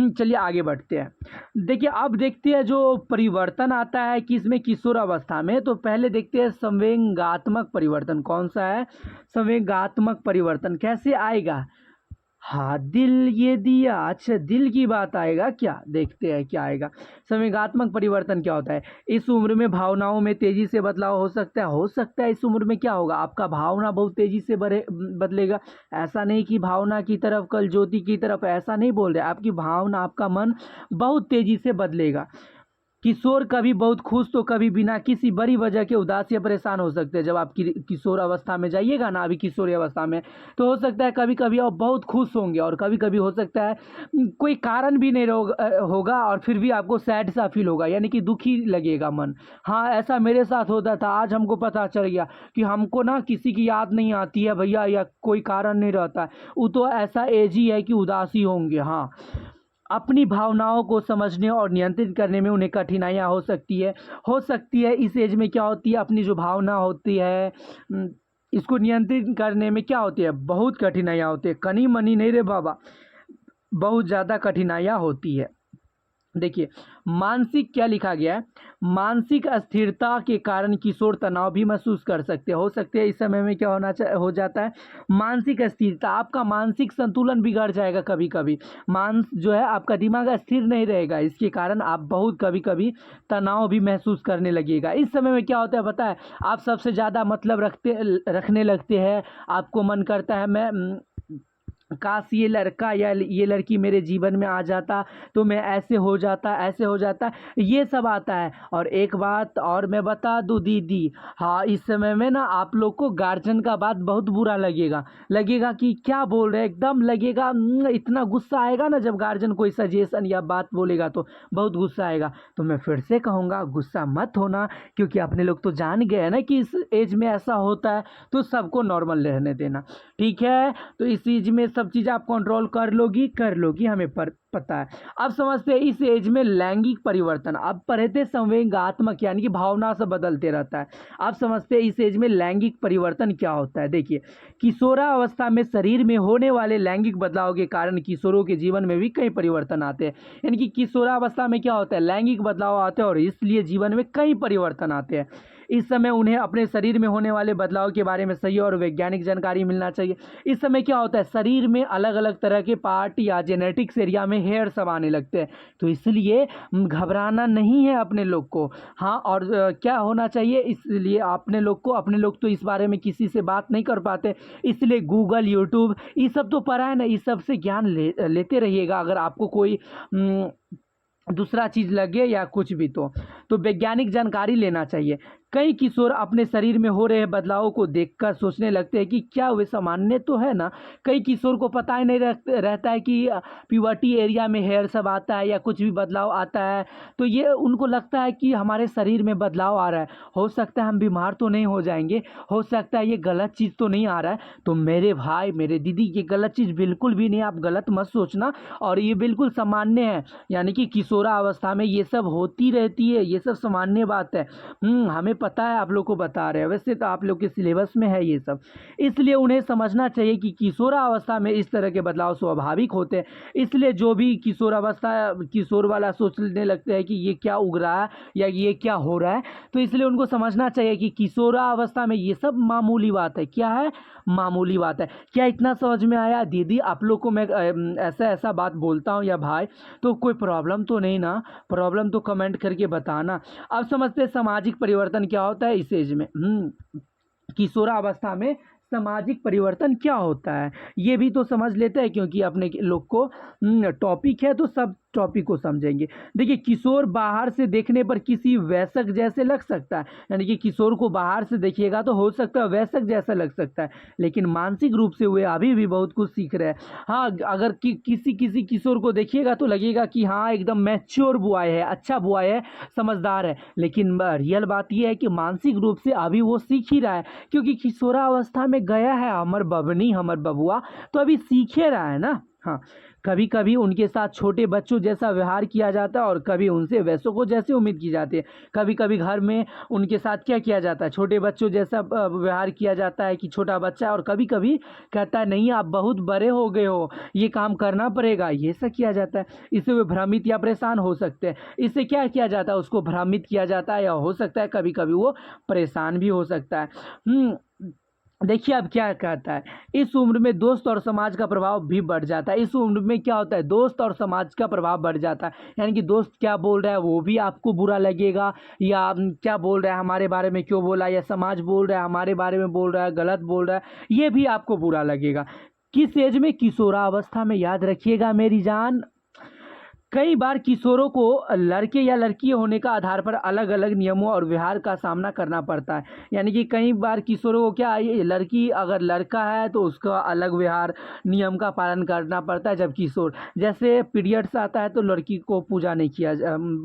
चलिए आगे बढ़ते हैं। देखिए अब देखते हैं जो परिवर्तन आता है किसमें, किशोरावस्था में। तो पहले देखते हैं संवेगात्मक परिवर्तन। कौन सा है संवेगात्मक परिवर्तन? कैसे आएगा? हाँ, दिल ये दिया। अच्छा, दिल की बात आएगा क्या? देखते हैं क्या आएगा। संवेगात्मक परिवर्तन क्या होता है? इस उम्र में भावनाओं में तेजी से बदलाव हो सकता है। हो सकता है इस उम्र में क्या होगा, आपका भावना बहुत तेजी से बदलेगा। ऐसा नहीं कि भावना की तरफ कल ज्योति की तरफ, ऐसा नहीं बोल रहे। आपकी भावना, आपका मन बहुत तेजी से बदलेगा। किशोर कभी बहुत खुश तो कभी बिना किसी बड़ी वजह के उदास या परेशान हो सकते हैं। जब आप किशोर अवस्था में जाइएगा ना, अभी किशोरी अवस्था में, तो हो सकता है कभी कभी आप बहुत खुश होंगे और कभी कभी हो सकता है कोई कारण भी नहीं होगा और फिर भी आपको सैड सा फील होगा, यानी कि दुखी लगेगा मन। हाँ, ऐसा मेरे साथ होता था। आज हमको पता चल गया कि हमको ना किसी की याद नहीं आती है भैया, या कोई कारण नहीं रहता है, वो तो ऐसा एज ही है कि उदासी होंगे। हाँ, अपनी भावनाओं को समझने और नियंत्रित करने में उन्हें कठिनाइयाँ हो सकती है। इस एज में क्या होती है, अपनी जो भावना होती है इसको नियंत्रित करने में क्या होती है, बहुत कठिनाइयाँ होती है। कनी मनी नहीं रे बाबा, बहुत ज़्यादा कठिनाइयाँ होती है। देखिए मानसिक क्या लिखा गया है, मानसिक अस्थिरता के कारण किशोर तनाव भी महसूस कर सकते हैं। हो सकते हैं इस समय में क्या हो जाता है, मानसिक अस्थिरता, आपका मानसिक संतुलन बिगड़ जाएगा। कभी कभी जो है आपका दिमाग स्थिर नहीं रहेगा, इसके कारण आप बहुत कभी कभी तनाव भी महसूस करने लगेगा। इस समय में क्या होता है पता है, आप सबसे ज़्यादा मतलब रखने लगते हैं। आपको मन करता है मैं काश ये लड़का या ये लड़की मेरे जीवन में आ जाता तो मैं ऐसे हो जाता, ये सब आता है। और एक बात और मैं बता दूं दीदी, हाँ इस समय में ना आप लोग को गार्जियन का बात बहुत बुरा लगेगा कि क्या बोल रहे हैं, एकदम लगेगा इतना गुस्सा आएगा ना जब गार्जियन कोई सजेशन या बात बोलेगा तो बहुत गुस्सा आएगा। तो मैं फिर से कहूँगा गुस्सा मत होना, क्योंकि अपने लोग तो जान गए हैं ना कि इस एज में ऐसा होता है, तो सबको नॉर्मल रहने देना, ठीक है। तो इस एज में सब चीज़ आप कंट्रोल कर लोगी, हमें पता है। अब समझते हैं इस एज में लैंगिक परिवर्तन। अब पढ़े थे संवेगात्मक, यानी कि भावना से बदलते रहता है। अब समझते हैं इस एज में लैंगिक परिवर्तन क्या होता है। देखिए किशोरावस्था में शरीर में होने वाले लैंगिक बदलाव के कारण किशोरों के जीवन में भी कई परिवर्तन आते हैं। यानी कि किशोरावस्था में क्या होता है, लैंगिक बदलाव आते हैं और इसलिए जीवन में कई परिवर्तन आते हैं। इस समय उन्हें अपने शरीर में होने वाले बदलाव के बारे में सही और वैज्ञानिक जानकारी मिलना चाहिए। इस समय क्या होता है, शरीर में अलग अलग तरह के पार्ट या जेनेटिक्स एरिया में हेयर सब आने लगते हैं, तो इसलिए घबराना नहीं है अपने लोग को। हाँ, और क्या होना चाहिए, इसलिए अपने लोग तो इस बारे में किसी से बात नहीं कर पाते, इसलिए गूगल, यूट्यूब ये सब तो पढ़ा है ना, इस सब से ज्ञान लेते रहिएगा। अगर आपको कोई दूसरा चीज़ लगे या कुछ भी तो वैज्ञानिक जानकारी लेना चाहिए। कई किशोर अपने शरीर में हो रहे बदलावों को देखकर सोचने लगते हैं कि क्या वे सामान्य तो है ना। कई किशोर को पता ही नहीं रहता है कि प्यूबर्टी एरिया में हेयर सब आता है या कुछ भी बदलाव आता है, तो ये उनको लगता है कि हमारे शरीर में बदलाव आ रहा है, हो सकता है हम बीमार तो नहीं हो जाएंगे, हो सकता है ये गलत चीज़ तो नहीं आ रहा है। तो मेरे भाई मेरे दीदी, ये गलत चीज़ बिल्कुल भी नहीं, आप गलत मत सोचना, और ये बिल्कुल सामान्य है। यानी कि किशोरावस्था में ये सब होती रहती है, ये सब सामान्य बात है। हमें पता है, आप लोग को बता रहे हैं, वैसे तो आप लोग के सिलेबस में है ये सब। इसलिए उन्हें समझना चाहिए कि किशोरावस्था में इस तरह के बदलाव स्वाभाविक होते हैं। इसलिए जो भी किशोर वाला सोचने लगते हैं कि ये क्या उग रहा है या ये क्या हो रहा है, तो इसलिए उनको समझना चाहिए कि किशोरावस्था में ये सब मामूली बात है। क्या है, मामूली बात है। क्या इतना समझ में आया दीदी? आप लोग को मैं ऐसा बात बोलता हूँ या भाई, तो कोई प्रॉब्लम तो नहीं ना? प्रॉब्लम तो कमेंट करके बताना। अब समझते हैं सामाजिक परिवर्तन क्या होता है, इस एज में किशोरावस्था में सामाजिक परिवर्तन क्या होता है, ये भी तो समझ लेते हैं, क्योंकि अपने लोग को टॉपिक है तो सब टॉपिक को समझेंगे। देखिए, किशोर बाहर से देखने पर किसी वयस्क जैसे लग सकता है, यानी कि किशोर को बाहर से देखिएगा तो हो सकता है वयस्क जैसा लग सकता है, लेकिन मानसिक रूप से वे अभी भी बहुत कुछ सीख रहे हैं। हाँ, अगर किसी किशोर को देखिएगा तो लगेगा कि हाँ एकदम मैच्योर बॉय है, अच्छा बॉय है, समझदार है, लेकिन रियल बात यह है कि मानसिक रूप से अभी वो सीख ही रहा है, क्योंकि किशोरावस्था में गया है हमर बबनी हमर बबुआ, तो अभी सीखे रहा है ना। हाँ, कभी कभी उनके साथ छोटे बच्चों जैसा व्यवहार किया जाता है और कभी उनसे वैसों को जैसे उम्मीद की जाती है। कभी कभी घर में उनके साथ क्या किया जाता है, छोटे बच्चों जैसा व्यवहार किया जाता है कि छोटा बच्चा है, और कभी कभी कहता है नहीं आप बहुत बड़े हो गए हो, ये काम करना पड़ेगा, ये सब किया जाता है। इससे वे भ्रमित या परेशान हो सकते हैं। इससे क्या किया जाता है, उसको भ्रमित किया जाता है, या हो सकता है कभी कभी वो परेशान भी हो सकता है। देखिए अब क्या कहता है, इस उम्र में दोस्त और समाज का प्रभाव भी बढ़ जाता है। इस उम्र में क्या होता है, दोस्त और समाज का प्रभाव बढ़ जाता है, यानी कि दोस्त क्या बोल रहा है वो भी आपको बुरा लगेगा, या क्या बोल रहा है हमारे बारे में क्यों बोला, या समाज बोल रहा है हमारे बारे में बोल रहा है, गलत बोल रहा है, ये भी आपको बुरा लगेगा। किस एज में, किशोरावस्था में। याद रखिएगा मेरी जान, कई बार किशोरों को लड़के या लड़की होने का आधार पर अलग अलग नियमों और व्यवहार का सामना करना पड़ता है। यानी कि कई बार किशोरों को क्या, ये लड़की अगर लड़का है तो उसका अलग व्यवहार नियम का पालन करना पड़ता है, जब किशोर जैसे पीरियड्स आता है तो लड़की को पूजा नहीं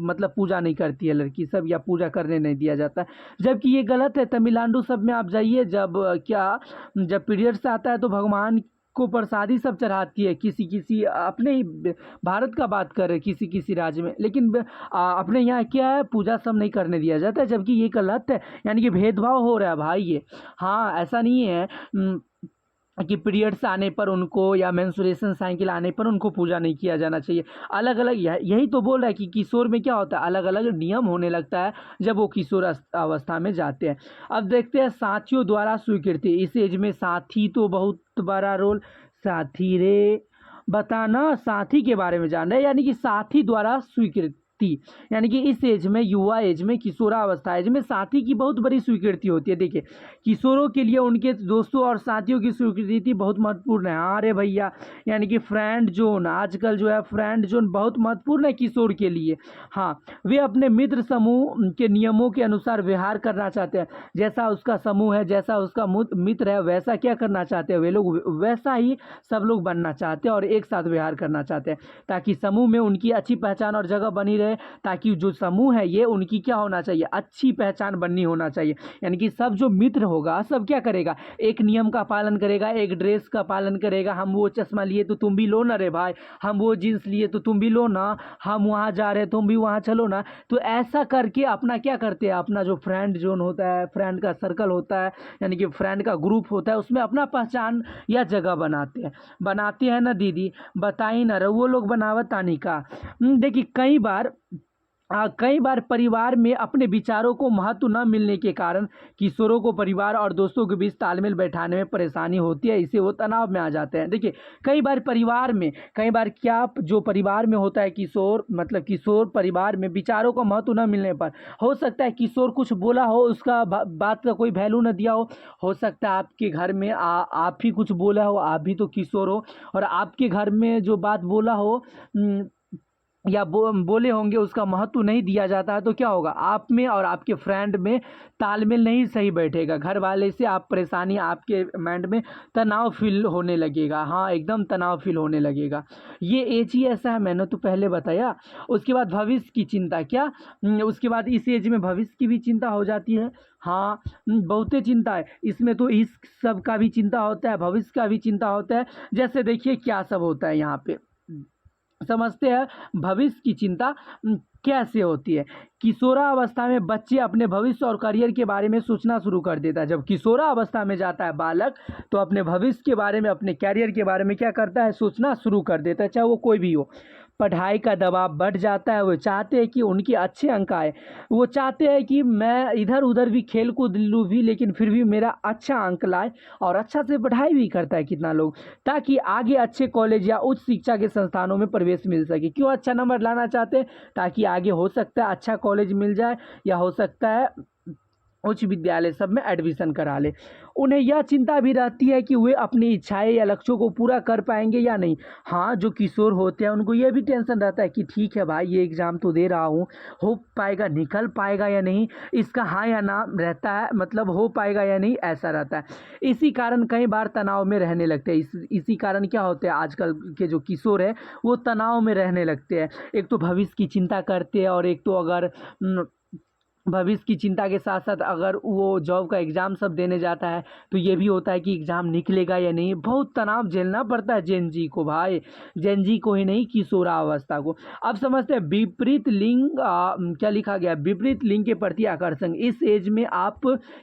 मतलब पूजा नहीं करती है लड़की सब, या पूजा करने नहीं दिया जाता है, जबकि ये गलत है। तमिलनाडु सब में आप जाइए, जब पीरियड्स आता है तो भगवान को प्रसादी सब चढ़ाती है, किसी अपने ही भारत का बात कर रहे किसी राज्य में, लेकिन अपने यहाँ क्या है, पूजा सब नहीं करने दिया जाता है, जबकि ये गलत है। यानी कि भेदभाव हो रहा है भाई ये। हाँ, ऐसा नहीं है कि पीरियड्स आने पर उनको या मेंस्ट्रुएशन साइकिल आने पर उनको पूजा नहीं किया जाना चाहिए। अलग अलग यही तो बोल रहा है कि किशोर में क्या होता है, अलग अलग नियम होने लगता है जब वो किशोर अवस्था में जाते हैं। अब देखते हैं साथियों द्वारा स्वीकृति। इस एज में साथी तो बहुत बड़ा रोल, साथी रे बताना, साथी के बारे में जान रहे हैं, यानी कि साथी द्वारा स्वीकृति, यानी कि इस एज में, युवा एज में, किशोरावस्था एज में साथी की बहुत बड़ी स्वीकृति होती है। देखिए, किशोरों के लिए उनके दोस्तों और साथियों की स्वीकृति बहुत महत्वपूर्ण है। हाँ रे भैया, यानी कि फ्रेंड जोन, आजकल जो है फ्रेंड जोन बहुत महत्वपूर्ण है किशोर के लिए। हाँ, वे अपने मित्र समूह के नियमों के अनुसार व्यवहार करना चाहते हैं, जैसा उसका समूह है, जैसा उसका मित्र है, वैसा क्या करना चाहते हैं वे लोग, वैसा ही सब लोग बनना चाहते हैं और एक साथ व्यवहार करना चाहते हैं, ताकि समूह में उनकी अच्छी पहचान और जगह बनी रहे, ताकि जो समूह है ये उनकी क्या होना चाहिए, अच्छी पहचान बननी होना चाहिए। यानी कि सब जो मित्र होगा सब क्या करेगा, एक नियम का पालन करेगा, एक ड्रेस का पालन करेगा। हम वो चश्मा लिए तो तुम भी लो ना रे भाई, हम वो जींस लिए तो तुम भी लो ना, हम वहाँ जा रहे तुम भी वहाँ चलो ना। तो ऐसा करके अपना क्या करते हैं, अपना जो फ्रेंड जोन होता है, फ्रेंड का सर्कल होता है, यानी कि फ्रेंड का ग्रुप होता है, उसमें अपना पहचान या जगह बनाते हैं ना दीदी, बताई ना रे वो लोग बनावत तानी का। देखिए, कई बार परिवार में अपने विचारों को महत्व न मिलने के कारण किशोरों को परिवार और दोस्तों के बीच तालमेल बैठाने में परेशानी होती है, इससे वो तनाव में आ जाते हैं। देखिए, कई बार क्या जो परिवार में होता है किशोर, मतलब किशोर परिवार में विचारों को महत्व न मिलने पर हो सकता है किशोर कुछ बोला हो, उसका बात का कोई वैल्यू न दिया हो सकता है आपके घर में आप ही कुछ बोला हो, आप भी तो किशोर हो, और आपके घर में जो बात बोला हो या बोले होंगे उसका महत्व नहीं दिया जाता है, तो क्या होगा, आप में और आपके फ्रेंड में तालमेल नहीं सही बैठेगा, घर वाले से आप परेशानी, आपके माइंड में तनाव फील होने लगेगा। हाँ, एकदम तनाव फील होने लगेगा। ये एज ही ऐसा है, मैंने तो पहले बताया। उसके बाद भविष्य की चिंता, क्या उसके बाद इस एज में भविष्य की भी चिंता हो जाती है। हाँ, बहुते चिंता है इसमें, तो इस सब का भी चिंता होता है, भविष्य का भी चिंता होता है। जैसे देखिए क्या सब होता है यहाँ पे, समझते हैं भविष्य की चिंता कैसे होती है। किशोरावस्था में बच्चे अपने भविष्य और करियर के बारे में सोचना शुरू कर देता है। जब किशोरावस्था में जाता है बालक, तो अपने भविष्य के बारे में, अपने करियर के बारे में क्या करता है, सोचना शुरू कर देता है, चाहे वो कोई भी हो। पढ़ाई का दबाव बढ़ जाता है, वो चाहते हैं कि उनके अच्छे अंक आए, वो चाहते हैं कि मैं इधर उधर भी खेल कूद लूँ भी, लेकिन फिर भी मेरा अच्छा अंक लाए, और अच्छा से पढ़ाई भी करता है कितना लोग, ताकि आगे अच्छे कॉलेज या उच्च शिक्षा के संस्थानों में प्रवेश मिल सके। क्यों अच्छा नंबर लाना चाहते हैं, ताकि आगे हो सकता है अच्छा कॉलेज मिल जाए, या हो सकता है उच्च विद्यालय सब में एडमिशन करा ले। उन्हें यह चिंता भी रहती है कि वे अपनी इच्छाएं या लक्ष्यों को पूरा कर पाएंगे या नहीं। हाँ, जो किशोर होते हैं उनको यह भी टेंशन रहता है कि ठीक है भाई, ये एग्ज़ाम तो दे रहा हूँ, हो पाएगा, निकल पाएगा या नहीं, इसका हाँ या ना रहता है, मतलब हो पाएगा या नहीं, ऐसा रहता है। इसी कारण कई बार तनाव में रहने लगते हैं। इसी कारण क्या होता है, आजकल के जो किशोर है वो तनाव में रहने लगते हैं। एक तो भविष्य की चिंता करते हैं, और एक तो अगर भविष्य की चिंता के साथ साथ अगर वो जॉब का एग्ज़ाम सब देने जाता है तो ये भी होता है कि एग्ज़ाम निकलेगा या नहीं। बहुत तनाव झेलना पड़ता है जेन जी को भाई, जेन जी को ही नहीं, किशोरावस्था को। अब समझते हैं विपरीत लिंग, क्या लिखा गया, विपरीत लिंग के प्रति आकर्षण। इस एज में आप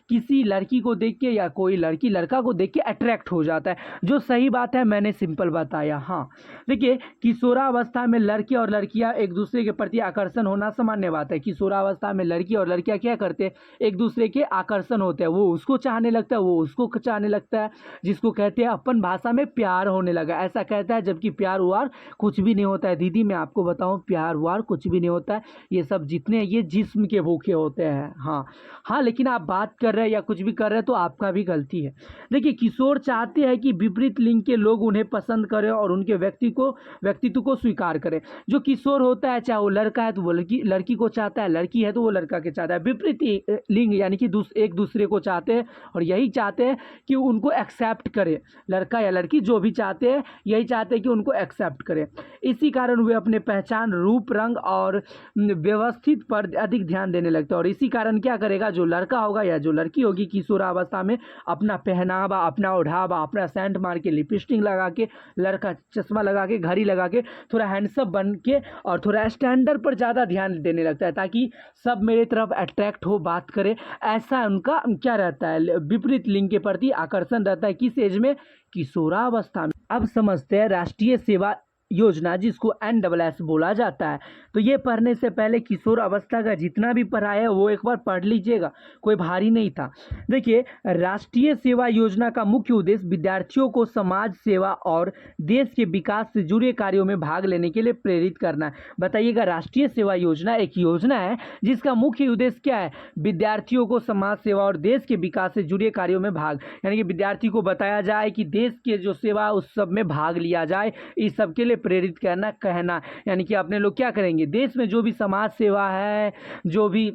किसी लड़की को देख के या कोई लड़की लड़का को देख के अट्रैक्ट हो जाता है, जो सही बात है, मैंने सिंपल बताया। हाँ देखिए, किशोरावस्था में लड़के और लड़कियां एक दूसरे के प्रति आकर्षण होना सामान्य बात है। किशोरावस्था में लड़की और लड़कियां क्या करते हैं, एक दूसरे के आकर्षण होते हैं। वो उसको चाहने लगता है, वो उसको चाहने लगता है, जिसको कहते हैं अपन भाषा में प्यार होने लगा, ऐसा कहता है। जबकि प्यार वार कुछ भी नहीं होता है दीदी, मैं आपको बताऊं, प्यार वार कुछ भी नहीं होता है। ये सब जितने ये जिस्म के भूखे होते हैं। हाँ हाँ, लेकिन आप बात कर रहे हैं या कुछ भी कर रहे हैं तो आपका भी गलती है। देखिए, किशोर चाहते हैं कि विपरीत लिंग के लोग उन्हें पसंद करें और उनके व्यक्तित्व को स्वीकार करें। जो किशोर होता है, चाहे वो लड़का है तो वो लड़की को चाहता है, लड़की है तो वो लड़का के चाहता है। विपरीत लिंग यानी कि एक दूसरे को चाहते हैं, और यही चाहते हैं कि उनको एक्सेप्ट करे। लड़का या लड़की जो भी चाहते हैं, यही चाहते हैं कि उनको एक्सेप्ट करें। इसी कारण वे अपने पहचान, रूप, रंग और व्यवस्थित पर अधिक ध्यान देने लगते हैं। और इसी कारण क्या करेगा, जो लड़का होगा या जो लड़की होगी किशोरावस्था में, अपना पहनावा, अपना ओढ़ावा, अपना सेंट मार के, लिपस्टिक लगा के, लड़का चश्मा लगा के, घड़ी लगा के, थोड़ा हैंडसम बन के और थोड़ा स्टैंडर्ड पर ज़्यादा ध्यान देने लगता है, ताकि सब मेरे तरफ अट्रैक्ट हो, बात करे। ऐसा उनका क्या रहता है, विपरीत लिंग के प्रति आकर्षण रहता है। किस एज में, किशोरावस्था में। अब समझते हैं राष्ट्रीय सेवा योजना, जिसको NSS बोला जाता है। तो ये पढ़ने से पहले किशोर अवस्था का जितना भी पढ़ा है वो एक बार पढ़ लीजिएगा, कोई भारी नहीं था। देखिए, राष्ट्रीय सेवा योजना का मुख्य उद्देश्य विद्यार्थियों को समाज सेवा और देश के विकास से जुड़े कार्यों में भाग लेने के लिए प्रेरित करना है। बताइएगा, राष्ट्रीय सेवा योजना एक योजना है जिसका मुख्य उद्देश्य क्या है, विद्यार्थियों को समाज सेवा और देश के विकास से जुड़े कार्यों में भाग, यानी कि विद्यार्थी को बताया जाए कि देश के जो सेवा उस सब में भाग लिया जाए, इस सब के लिए प्रेरित करना, कहना, यानी कि अपने लोग क्या करेंगे, देश में जो भी समाज सेवा है, जो भी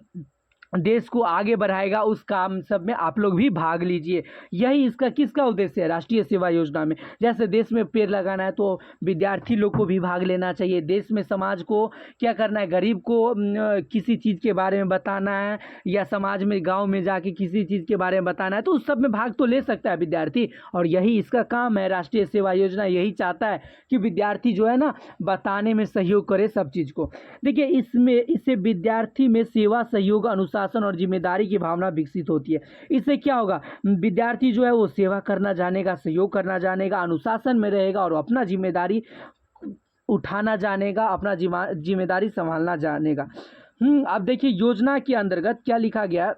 देश को आगे बढ़ाएगा, उस काम सब में आप लोग भी भाग लीजिए। यही इसका किसका उद्देश्य है, राष्ट्रीय सेवा योजना में। जैसे देश में पेड़ लगाना है तो विद्यार्थी लोग को भी भाग लेना चाहिए। देश में समाज को क्या करना है, गरीब को किसी चीज़ के बारे में बताना है, या समाज में गांव में जाके किसी चीज़ के बारे में बताना है, तो उस सब में भाग तो ले सकता है विद्यार्थी। और यही इसका काम है, राष्ट्रीय सेवा योजना यही चाहता है कि विद्यार्थी जो है ना, बताने में सहयोग करे सब चीज़ को। देखिए, इससे विद्यार्थी में सेवा, सहयोग, अनुशासन और जिम्मेदारी की भावना विकसित होती है। इससे क्या होगा, विद्यार्थी जो है वो सेवा करना जानेगा, सहयोग करना जानेगा, अनुशासन में रहेगा और अपना जिम्मेदारी उठाना जानेगा, अपना जिम्मेदारी संभालना जानेगा। अब देखिए, योजना के अंतर्गत क्या लिखा गया,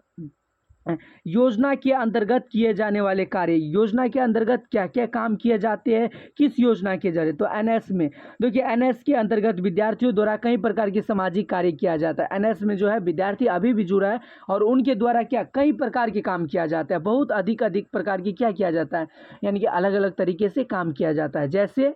योजना के अंतर्गत किए जाने वाले कार्य। योजना के अंतर्गत क्या क्या काम किए जाते हैं, किस योजना के जरिए, तो NS में। देखिए, NS के अंतर्गत विद्यार्थियों द्वारा कई प्रकार के सामाजिक कार्य किया जाता है। NS में जो है विद्यार्थी अभी भी जुड़ा है और उनके द्वारा क्या कई प्रकार के काम किया जाता है, बहुत अधिक प्रकार की क्या किया जाता है, यानी कि अलग अलग तरीके से काम किया जाता है। जैसे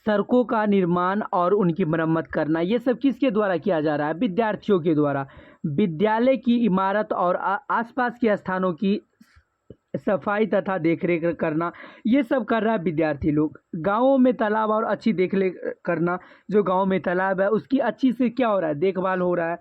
सड़कों का निर्माण और उनकी मरम्मत करना, ये सब किसके द्वारा किया जा रहा है, विद्यार्थियों के द्वारा। विद्यालय की इमारत और आसपास के स्थानों की सफाई तथा देखरेख करना, ये सब कर रहा है विद्यार्थी लोग। गाँवों में तालाब और अच्छी देखरेख करना, जो गांव में तालाब है उसकी अच्छी से क्या हो रहा है, देखभाल हो रहा है।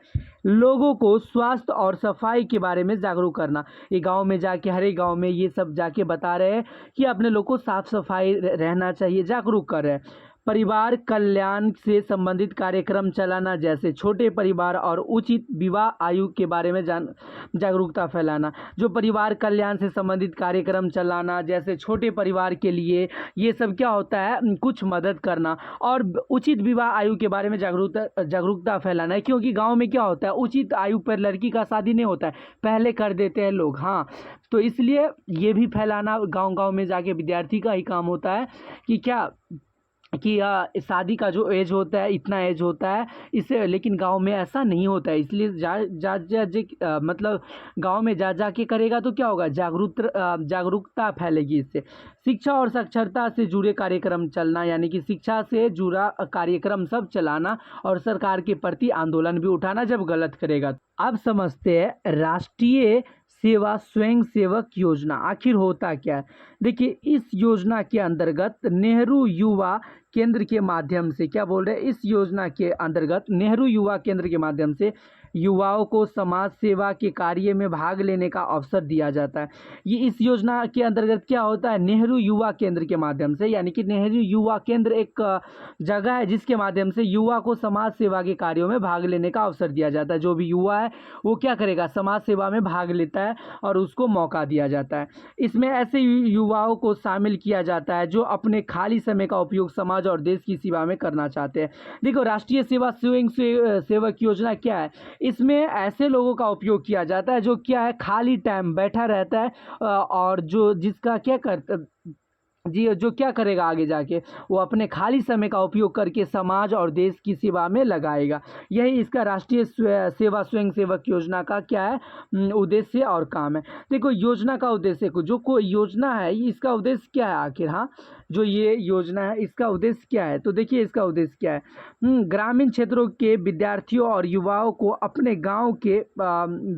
लोगों को स्वास्थ्य और सफाई के बारे में जागरूक करना, ये गांव में जाके, हर एक गाँव में ये सब जाके बता रहे हैं कि अपने लोग को साफ सफाई रहना चाहिए, जागरूक कर रहे हैं। परिवार कल्याण से संबंधित कार्यक्रम चलाना, जैसे छोटे परिवार और उचित विवाह आयु के बारे में जागरूकता फैलाना। जो परिवार कल्याण से संबंधित कार्यक्रम चलाना, जैसे छोटे परिवार के लिए ये सब क्या होता है, कुछ मदद करना। और उचित विवाह आयु के बारे में जागरूकता फैलाना है, क्योंकि गांव में क्या होता है, उचित आयु पर लड़की का शादी नहीं होता है, पहले कर देते हैं लोग। हाँ, तो इसलिए ये भी फैलाना गाँव गाँव में जाके विद्यार्थी का ही काम होता है कि क्या कि शादी का जो एज होता है इतना एज होता है इससे, लेकिन गांव में ऐसा नहीं होता है। इसलिए मतलब गांव में जा के करेगा तो क्या होगा, जागरूकता फैलेगी इससे। शिक्षा और साक्षरता से जुड़े कार्यक्रम चलना, यानी कि शिक्षा से जुड़ा कार्यक्रम सब चलाना और सरकार के प्रति आंदोलन भी उठाना जब गलत करेगा। अब समझते हैं राष्ट्रीय सेवा स्वयं सेवक योजना आखिर होता क्या है। देखिए, इस योजना के अंतर्गत नेहरू युवा केंद्र के माध्यम से, क्या बोल रहे हैं, इस योजना के अंतर्गत नेहरू युवा केंद्र के माध्यम से युवाओं को समाज सेवा के कार्य में भाग लेने का अवसर दिया जाता है। ये इस योजना के अंतर्गत क्या होता है, नेहरू युवा केंद्र के माध्यम से, यानी कि नेहरू युवा केंद्र एक जगह है जिसके माध्यम से युवा को समाज सेवा के कार्यों में भाग लेने का अवसर दिया जाता है। जो भी युवा है वो क्या करेगा, समाज सेवा में भाग लेता है और उसको मौका दिया जाता है। इसमें ऐसे युवाओं को शामिल किया जाता है जो अपने खाली समय का उपयोग समाज और देश की सेवा में करना चाहते हैं। देखो, राष्ट्रीय सेवा स्वयं सेवक योजना क्या है, इसमें ऐसे लोगों का उपयोग किया जाता है जो क्या है, खाली टाइम बैठा रहता है और जो जिसका क्या करता जी जो क्या करेगा आगे जाके, वो अपने खाली समय का उपयोग करके समाज और देश की सेवा में लगाएगा। यही इसका राष्ट्रीय सेवा स्वयं सेवक योजना का क्या है, उद्देश्य और काम है। देखो, योजना का उद्देश्य जो कोई योजना है इसका उद्देश्य क्या है आखिर, हाँ, जो ये योजना है इसका उद्देश्य क्या है, तो देखिए इसका उद्देश्य क्या है, ग्रामीण क्षेत्रों के विद्यार्थियों और युवाओं को अपने गांव के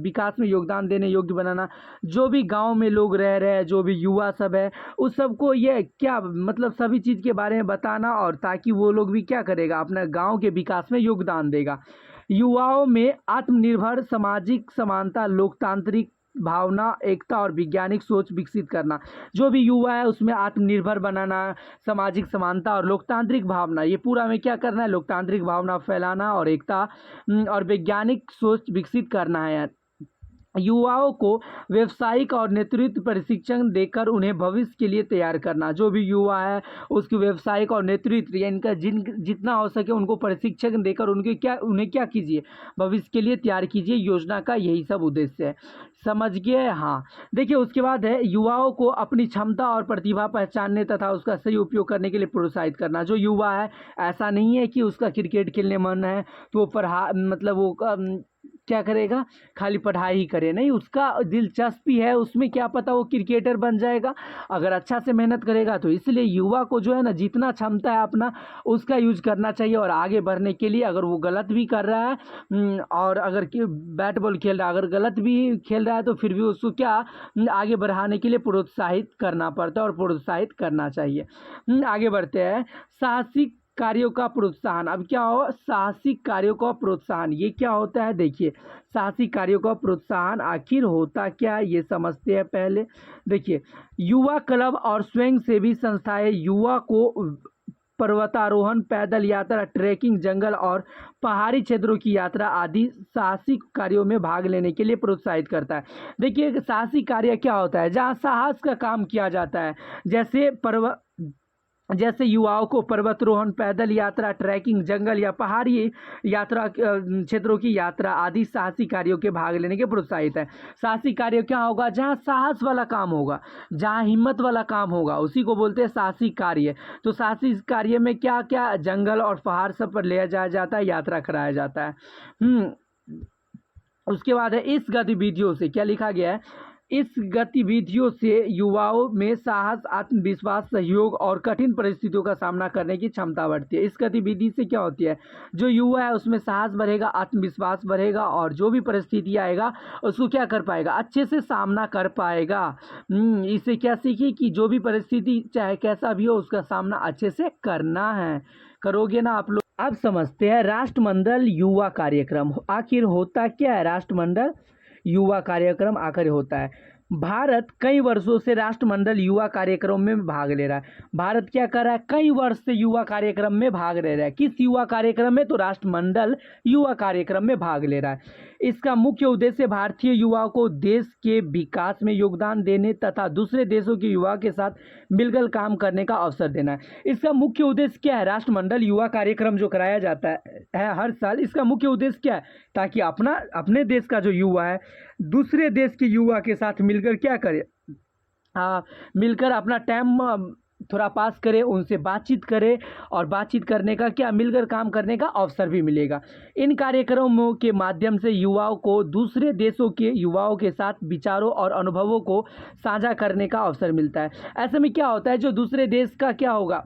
विकास में योगदान देने योग्य बनाना। जो भी गांव में लोग रह रहे हैं, जो भी युवा सब है, उस सबको ये क्या मतलब सभी चीज़ के बारे में बताना, और ताकि वो लोग भी क्या करेगा, अपने गांव के विकास में योगदान देगा। युवाओं में आत्मनिर्भर, सामाजिक समानता, लोकतांत्रिक भावना, एकता और वैज्ञानिक सोच विकसित करना। जो भी युवा है उसमें आत्मनिर्भर बनाना, सामाजिक समानता और लोकतांत्रिक भावना, ये पूरा में क्या करना है, लोकतांत्रिक भावना फैलाना और एकता और वैज्ञानिक सोच विकसित करना है। युवाओं को व्यवसायिक और नेतृत्व प्रशिक्षण देकर उन्हें भविष्य के लिए तैयार करना। जो भी युवा है उसकी व्यवसायिक और नेतृत्व या इनका जितना हो सके उनको प्रशिक्षण देकर उन्हें क्या कीजिए, भविष्य के लिए तैयार कीजिए। योजना का यही सब उद्देश्य है, समझ गए, हाँ। देखिए, उसके बाद है युवाओं को अपनी क्षमता और प्रतिभा पहचानने तथा उसका सही उपयोग करने के लिए प्रोत्साहित करना। जो युवा है, ऐसा नहीं है कि उसका क्रिकेट खेलने मन है तो वो क्या करेगा, खाली पढ़ाई ही करे, नहीं, उसका दिलचस्पी है उसमें, क्या पता वो क्रिकेटर बन जाएगा अगर अच्छा से मेहनत करेगा। तो इसलिए युवा को जो है ना, जितना क्षमता है अपना उसका यूज करना चाहिए और आगे बढ़ने के लिए। अगर वो गलत भी कर रहा है और अगर बैट बॉल खेल रहा है, अगर गलत भी खेल रहा है तो फिर भी उसको क्या आगे बढ़ाने के लिए प्रोत्साहित करना पड़ता है और प्रोत्साहित करना चाहिए। आगे बढ़ते हैं, साहसिक कार्यों का प्रोत्साहन। अब क्या हो, साहसिक कार्यों का प्रोत्साहन, ये क्या होता है, देखिए साहसिक कार्यों का प्रोत्साहन आखिर होता क्या है ये समझते हैं पहले। देखिए, युवा क्लब और स्वयंसेवी संस्थाएं युवा को पर्वतारोहण, पैदल यात्रा, ट्रैकिंग, जंगल और पहाड़ी क्षेत्रों की यात्रा आदि साहसिक कार्यों में भाग लेने के लिए प्रोत्साहित करता है। देखिए, साहसिक कार्य क्या होता है, जहाँ साहस का काम किया जाता है, जैसे युवाओं को पर्वतारोहण, पैदल यात्रा, ट्रैकिंग, जंगल या पहाड़ी यात्रा क्षेत्रों की यात्रा आदि साहसिक कार्यों के भाग लेने के प्रोत्साहित है। साहसिक कार्य क्या होगा, जहाँ साहस वाला काम होगा, जहाँ हिम्मत वाला काम होगा, उसी को बोलते हैं साहसिक कार्य। तो साहसिक कार्य में क्या क्या, जंगल और पहाड़ सब पर ले जाया जाता है, यात्रा कराया जाता है। उसके बाद है, इस गतिविधियों से क्या लिखा गया है, इस गतिविधियों से युवाओं में साहस, आत्मविश्वास, सहयोग और कठिन परिस्थितियों का सामना करने की क्षमता बढ़ती है। इस गतिविधि से क्या होती है, जो युवा है उसमें साहस बढ़ेगा, आत्मविश्वास बढ़ेगा और जो भी परिस्थिति आएगा उसको क्या कर पाएगा, अच्छे से सामना कर पाएगा। इससे क्या सीखिए कि जो भी परिस्थिति चाहे कैसा भी हो उसका सामना अच्छे से करना है, करोगे ना आप लोग। अब समझते हैं राष्ट्रमंडल युवा कार्यक्रम आखिर होता क्या है। राष्ट्रमंडल युवा कार्यक्रम आखिर होता है, भारत कई वर्षों से राष्ट्रमंडल युवा कार्यक्रम में भाग ले रहा है। भारत क्या कर रहा है, कई वर्ष से युवा कार्यक्रम में भाग ले रहा है। किस युवा कार्यक्रम में, तो राष्ट्रमंडल युवा कार्यक्रम में भाग ले रहा है। इसका मुख्य उद्देश्य भारतीय युवाओं को देश के विकास में योगदान देने तथा दूसरे देशों के युवा के साथ मिलकर काम करने का अवसर देना है। इसका मुख्य उद्देश्य क्या है, राष्ट्रमंडल युवा कार्यक्रम जो कराया जाता है हर साल, इसका मुख्य उद्देश्य क्या है, ताकि अपने देश का जो युवा है दूसरे देश के युवा के साथ मिलकर क्या करे, मिलकर अपना टाइम थोड़ा पास करें, उनसे बातचीत करें और बातचीत करने का क्या, मिलकर काम करने का अवसर भी मिलेगा। इन कार्यक्रमों के माध्यम से युवाओं को दूसरे देशों के युवाओं के साथ विचारों और अनुभवों को साझा करने का अवसर मिलता है। ऐसे में क्या होता है, जो दूसरे देश का क्या होगा,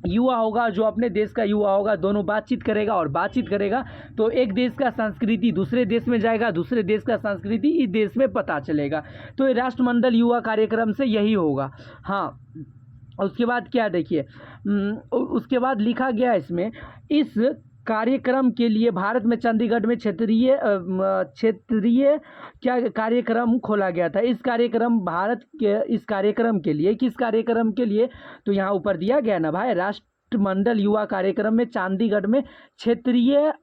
युवा होगा, जो अपने देश का युवा होगा, दोनों बातचीत करेगा और बातचीत करेगा तो एक देश का संस्कृति दूसरे देश में जाएगा, दूसरे देश का संस्कृति इस देश में पता चलेगा। तो ये राष्ट्रमंडल युवा कार्यक्रम से यही होगा। हाँ, उसके बाद क्या देखिए, उसके बाद लिखा गया इसमें, इस कार्यक्रम के लिए भारत में चंडीगढ़ में क्षेत्रीय क्या कार्यक्रम खोला गया था। इस कार्यक्रम भारत के इस कार्यक्रम के लिए, किस कार्यक्रम के लिए, तो यहाँ ऊपर दिया गया ना भाई, राष्ट्रमंडल युवा कार्यक्रम में चंडीगढ़ में क्षेत्रीय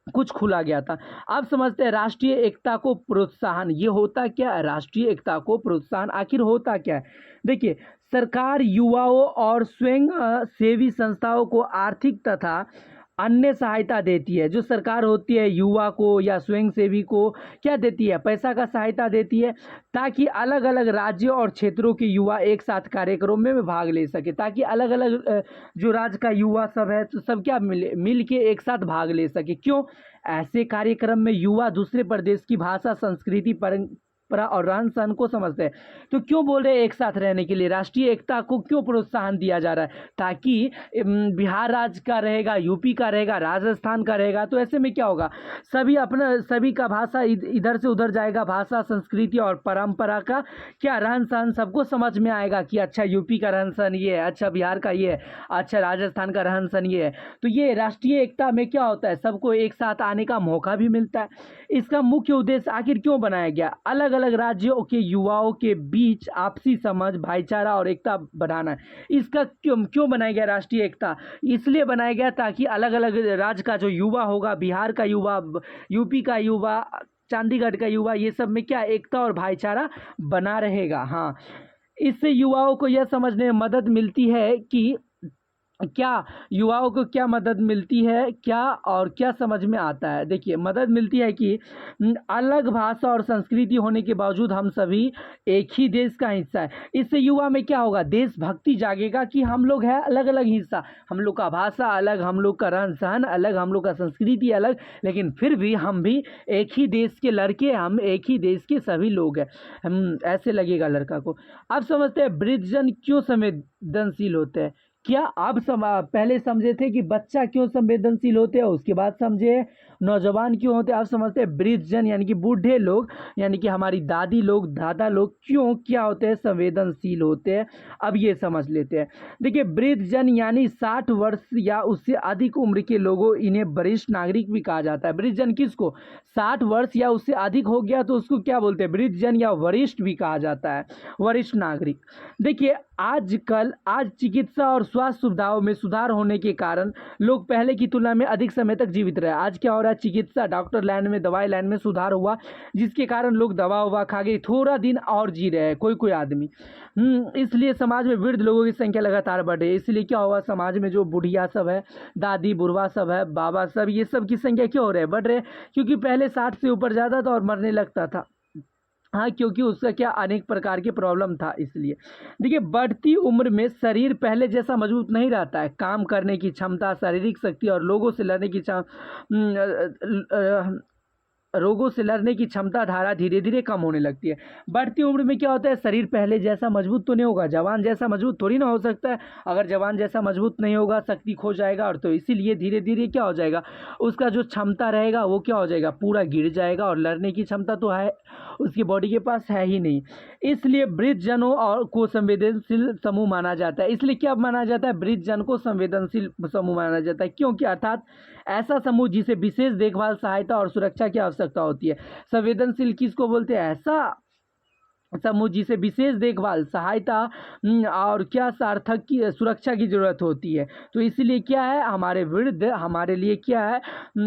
कुछ खुला गया था। अब समझते हैं राष्ट्रीय एकता को प्रोत्साहन, ये होता क्या है, राष्ट्रीय एकता को प्रोत्साहन आखिर होता क्या है। देखिए, सरकार युवाओं और स्वयं सेवी संस्थाओं को आर्थिक तथा अन्य सहायता देती है। जो सरकार होती है युवा को या स्वयं सेवी को क्या देती है, पैसा का सहायता देती है, ताकि अलग अलग राज्यों और क्षेत्रों के युवा एक साथ कार्यक्रम में भाग ले सके, ताकि अलग अलग जो राज्य का युवा सब है तो सब क्या मिल के एक साथ भाग ले सके। क्यों, ऐसे कार्यक्रम में युवा दूसरे प्रदेश की भाषा, संस्कृति, परंपरा और रहन सहन को समझते हैं। तो क्यों बोल रहे हैं एक साथ रहने के लिए, राष्ट्रीय एकता को क्यों प्रोत्साहन दिया जा रहा है, ताकि बिहार राज्य का रहेगा, यूपी का रहेगा, राजस्थान का रहेगा, तो ऐसे में क्या होगा, सभी का भाषा इधर से उधर जाएगा, भाषा, संस्कृति और परंपरा का क्या रहन सहन सबको समझ में आएगा कि अच्छा यूपी का रहन सहन ये है, अच्छा बिहार का ये है, अच्छा राजस्थान का रहन सहन ये है। तो ये राष्ट्रीय एकता में क्या होता है, सबको एक साथ आने का मौका भी मिलता है। इसका मुख्य उद्देश्य आखिर क्यों बनाया गया, अलग अलग राज्यों के युवाओं के बीच आपसी समझ, भाईचारा और एकता बढ़ाना है। इसका क्यों बनाया गया राष्ट्रीय एकता, इसलिए बनाया गया ताकि अलग अलग राज्य का जो युवा होगा, बिहार का युवा, यूपी का युवा, चंडीगढ़ का युवा, ये सब में क्या एकता और भाईचारा बना रहेगा। हाँ, इससे युवाओं को यह समझने में मदद मिलती है कि क्या, युवाओं को क्या मदद मिलती है, क्या और क्या समझ में आता है। देखिए, मदद मिलती है कि अलग भाषा और संस्कृति होने के बावजूद हम सभी एक ही देश का हिस्सा है। इससे युवा में क्या होगा, देशभक्ति जागेगा कि हम लोग हैं अलग अलग हिस्सा, हम लोग का भाषा अलग, हम लोग का रहन सहन अलग, हम लोग का संस्कृति अलग, लेकिन फिर भी हम भी एक ही देश के लड़के, हम एक ही देश के सभी लोग हैं, हम ऐसे लगेगा लड़का को। अब समझते हैं वृद्धजन क्यों संवेदनशील होते हैं। क्या आप पहले समझे थे कि बच्चा क्यों संवेदनशील होते हैं, उसके बाद समझे नौजवान क्यों होते हैं। आप समझते हैं वृद्धजन यानी कि बूढ़े लोग, यानी कि हमारी दादी लोग, दादा लोग क्यों क्या होते हैं, संवेदनशील होते हैं। अब ये समझ लेते हैं। देखिए, वृद्धजन यानी 60 वर्ष या उससे अधिक उम्र के लोगों, इन्हें वरिष्ठ नागरिक भी कहा जाता है। वृद्धजन किसको, 60 वर्ष या उससे अधिक हो गया तो उसको क्या बोलते हैं, वृद्धजन या वरिष्ठ भी कहा जाता है, वरिष्ठ नागरिक। देखिए, आज चिकित्सा और स्वास्थ्य सुविधाओं में सुधार होने के कारण लोग पहले की तुलना में अधिक समय तक जीवित रहे। आज क्या हो रहा है, चिकित्सा, डॉक्टर लाइन में, दवाई लाइन में सुधार हुआ, जिसके कारण लोग दवा ववा खा के थोड़ा दिन और जी रहे हैं कोई आदमी। इसलिए समाज में वृद्ध लोगों की संख्या लगातार बढ़ रही है। इसलिए क्या हुआ, समाज में जो बुढ़िया सब है, दादी बुढ़वा सब है, बाबा सब, ये सब की संख्या क्यों हो रही है, बढ़ रहे हैं, क्योंकि पहले 60 से ऊपर ज़्यादा था और मरने लगता था। हाँ, क्योंकि उसका क्या अनेक प्रकार के प्रॉब्लम था, इसलिए। देखिए, बढ़ती उम्र में शरीर पहले जैसा मजबूत नहीं रहता है, काम करने की क्षमता, शारीरिक शक्ति और रोगों से लड़ने की क्षमता धारा धीरे धीरे कम होने लगती है। बढ़ती उम्र में क्या होता है, शरीर पहले जैसा मजबूत तो नहीं होगा, जवान जैसा मजबूत थोड़ी ना हो सकता है। अगर जवान जैसा मजबूत नहीं होगा, शक्ति खो जाएगा, और तो इसीलिए धीरे धीरे क्या हो जाएगा, उसका जो क्षमता रहेगा वो क्या हो जाएगा, पूरा गिर जाएगा, और लड़ने की क्षमता तो है उसकी बॉडी के पास है ही नहीं। इसलिए वृद्धजनों और को संवेदनशील समूह माना जाता है। इसलिए क्या माना जाता है, वृद्धजन को संवेदनशील समूह माना जाता है, क्योंकि अर्थात ऐसा समूह जिसे विशेष देखभाल, सहायता और सुरक्षा की आवश्यकता होती है। संवेदनशील किसको बोलते हैं, ऐसा समूह जिसे विशेष देखभाल, सहायता और क्या सार्थक की सुरक्षा की जरूरत होती है। तो इसलिए क्या है, हमारे वृद्ध हमारे लिए क्या है,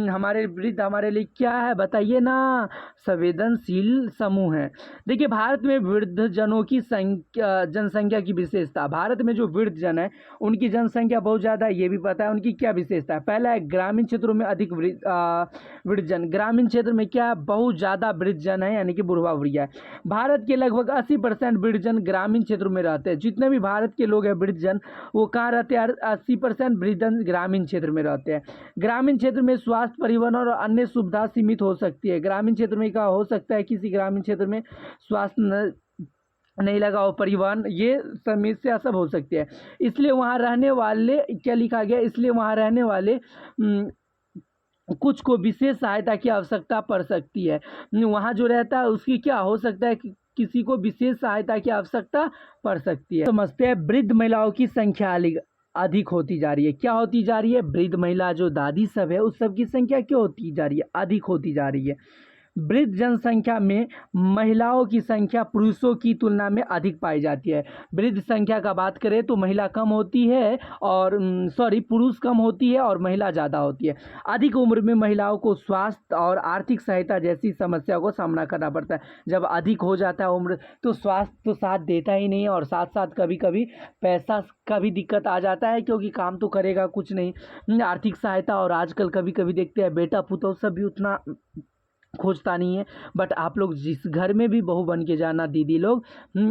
हमारे वृद्ध हमारे लिए क्या है, बताइए ना, संवेदनशील समूह है। देखिए, भारत में वृद्धजनों की जनसंख्या की विशेषता, भारत में जो वृद्धजन है उनकी जनसंख्या बहुत ज़्यादा है, ये भी पता है। उनकी क्या विशेषता है, पहला है ग्रामीण क्षेत्रों में अधिक वृद्धजन, ग्रामीण क्षेत्र में क्या है, बहुत ज़्यादा वृद्धजन है, यानी कि बुढ़वा बुढ़िया है। भारत के लगभग 80% वृद्धजन ग्रामीण क्षेत्रों में रहते हैं। जितने भी भारत के लोग हैं वृद्धजन, वो कहाँ रहते हैं? 80% वृद्धजन ग्रामीण क्षेत्र में रहते हैं। ग्रामीण क्षेत्र में स्वास्थ्य, परिवहन और अन्य सुविधा सीमित हो सकती है। ग्रामीण क्षेत्र में क्या हो सकता है? किसी ग्रामीण क्षेत्र में स्वास्थ्य नहीं लगा हो, परिवहन, ये समस्या सब हो सकती है। इसलिए वहाँ रहने वाले, क्या लिखा गया, इसलिए वहाँ रहने वाले कुछ को विशेष सहायता की आवश्यकता पड़ सकती है। वहाँ जो रहता है उसकी क्या हो सकता है कि किसी को विशेष सहायता की आवश्यकता पड़ सकती है। समझते हैं वृद्ध महिलाओं की संख्या अधिक होती जा रही है। क्या होती जा रही है? वृद्ध महिला जो दादी सब है उस सब की संख्या क्यों होती जा रही है? अधिक होती जा रही है। वृद्ध जनसंख्या में महिलाओं की संख्या पुरुषों की तुलना में अधिक पाई जाती है। वृद्ध संख्या का बात करें तो महिला कम होती है और पुरुष कम होती है और महिला ज़्यादा होती है। अधिक उम्र में महिलाओं को स्वास्थ्य और आर्थिक सहायता जैसी समस्या को सामना करना पड़ता है। जब अधिक हो जाता है उम्र तो स्वास्थ्य तो साथ देता ही नहीं है और साथ साथ कभी कभी पैसा का भी दिक्कत आ जाता है, क्योंकि काम तो करेगा कुछ नहीं। आर्थिक सहायता, और आजकल कभी कभी देखते हैं बेटा पुतौह सब भी उतना खोजता नहीं है। बट आप लोग जिस घर में भी बहू बन के जाना, दीदी लोग,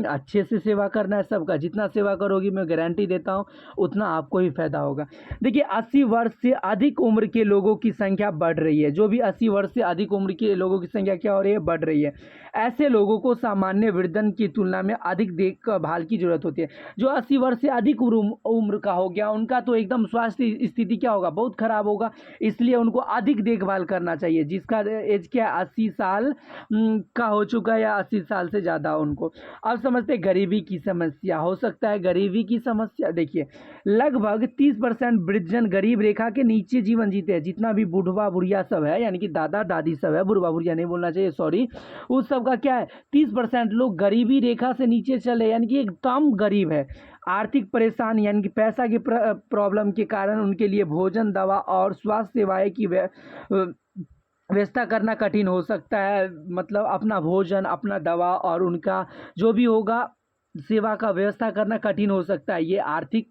अच्छे से सेवा करना है सबका। जितना सेवा करोगी मैं गारंटी देता हूँ उतना आपको ही फायदा होगा। देखिए 80 वर्ष से अधिक उम्र के लोगों की संख्या बढ़ रही है। जो भी 80 वर्ष से अधिक उम्र के लोगों की संख्या क्या हो रही है? बढ़ रही है। ऐसे लोगों को सामान्य वृद्धन की तुलना में अधिक देखभाल की जरूरत होती है। जो 80 वर्ष से अधिक उम्र का हो गया उनका तो एकदम स्वास्थ्य स्थिति क्या होगा? बहुत खराब होगा। इसलिए उनको अधिक देखभाल करना चाहिए। जिसका एज क्या 80 साल का हो चुका है या 80 साल से ज़्यादा उनको। अब समझते हैं गरीबी की समस्या। हो सकता है गरीबी की समस्या, देखिए लगभग 30% वृद्धजन गरीब रेखा के नीचे जीवन जीते हैं। जितना भी बुढ़वा बुढ़िया सब है, यानी कि दादा दादी सब है, बुढ़वा बुढ़िया नहीं बोलना चाहिए, सॉरी, उस सब का क्या है? 30% लोग गरीबी रेखा से नीचे चले, यानी कि एकदम गरीब है। आर्थिक परेशानी यानी कि पैसा की प्रॉब्लम के कारण उनके लिए भोजन, दवा और स्वास्थ्य सेवाएं की व्यवस्था करना कठिन हो सकता है। मतलब अपना भोजन, अपना दवा और उनका जो भी होगा सेवा का व्यवस्था करना कठिन हो सकता है। ये आर्थिक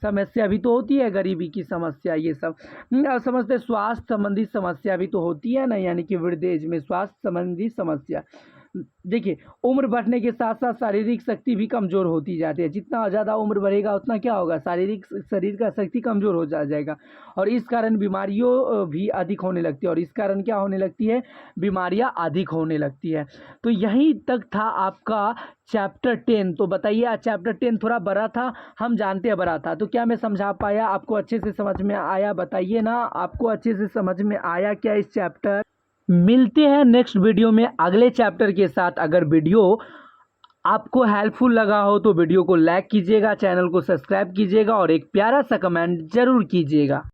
समस्या भी तो होती है, गरीबी की समस्या, ये सब समझते। स्वास्थ्य संबंधी समस्या भी तो होती है ना, यानी कि वृद्ध एज में स्वास्थ्य संबंधी समस्या। देखिए उम्र बढ़ने के साथ साथ शारीरिक शक्ति भी कमज़ोर होती जाती है। जितना ज़्यादा उम्र बढ़ेगा उतना क्या होगा? शरीर का शक्ति कमज़ोर हो जाएगा और इस कारण बीमारियों भी अधिक होने लगती है। और इस कारण क्या होने लगती है? बीमारियां अधिक होने लगती है। तो यहीं तक था आपका चैप्टर 10। तो बताइए, चैप्टर 10 थोड़ा बड़ा था, हम जानते हैं बड़ा था, तो क्या मैं समझा पाया? आपको अच्छे से समझ में आया? बताइए ना, आपको अच्छे से समझ में आया क्या इस चैप्टर? मिलते हैं नेक्स्ट वीडियो में अगले चैप्टर के साथ। अगर वीडियो आपको हेल्पफुल लगा हो तो वीडियो को लाइक कीजिएगा, चैनल को सब्सक्राइब कीजिएगा और एक प्यारा सा कमेंट जरूर कीजिएगा।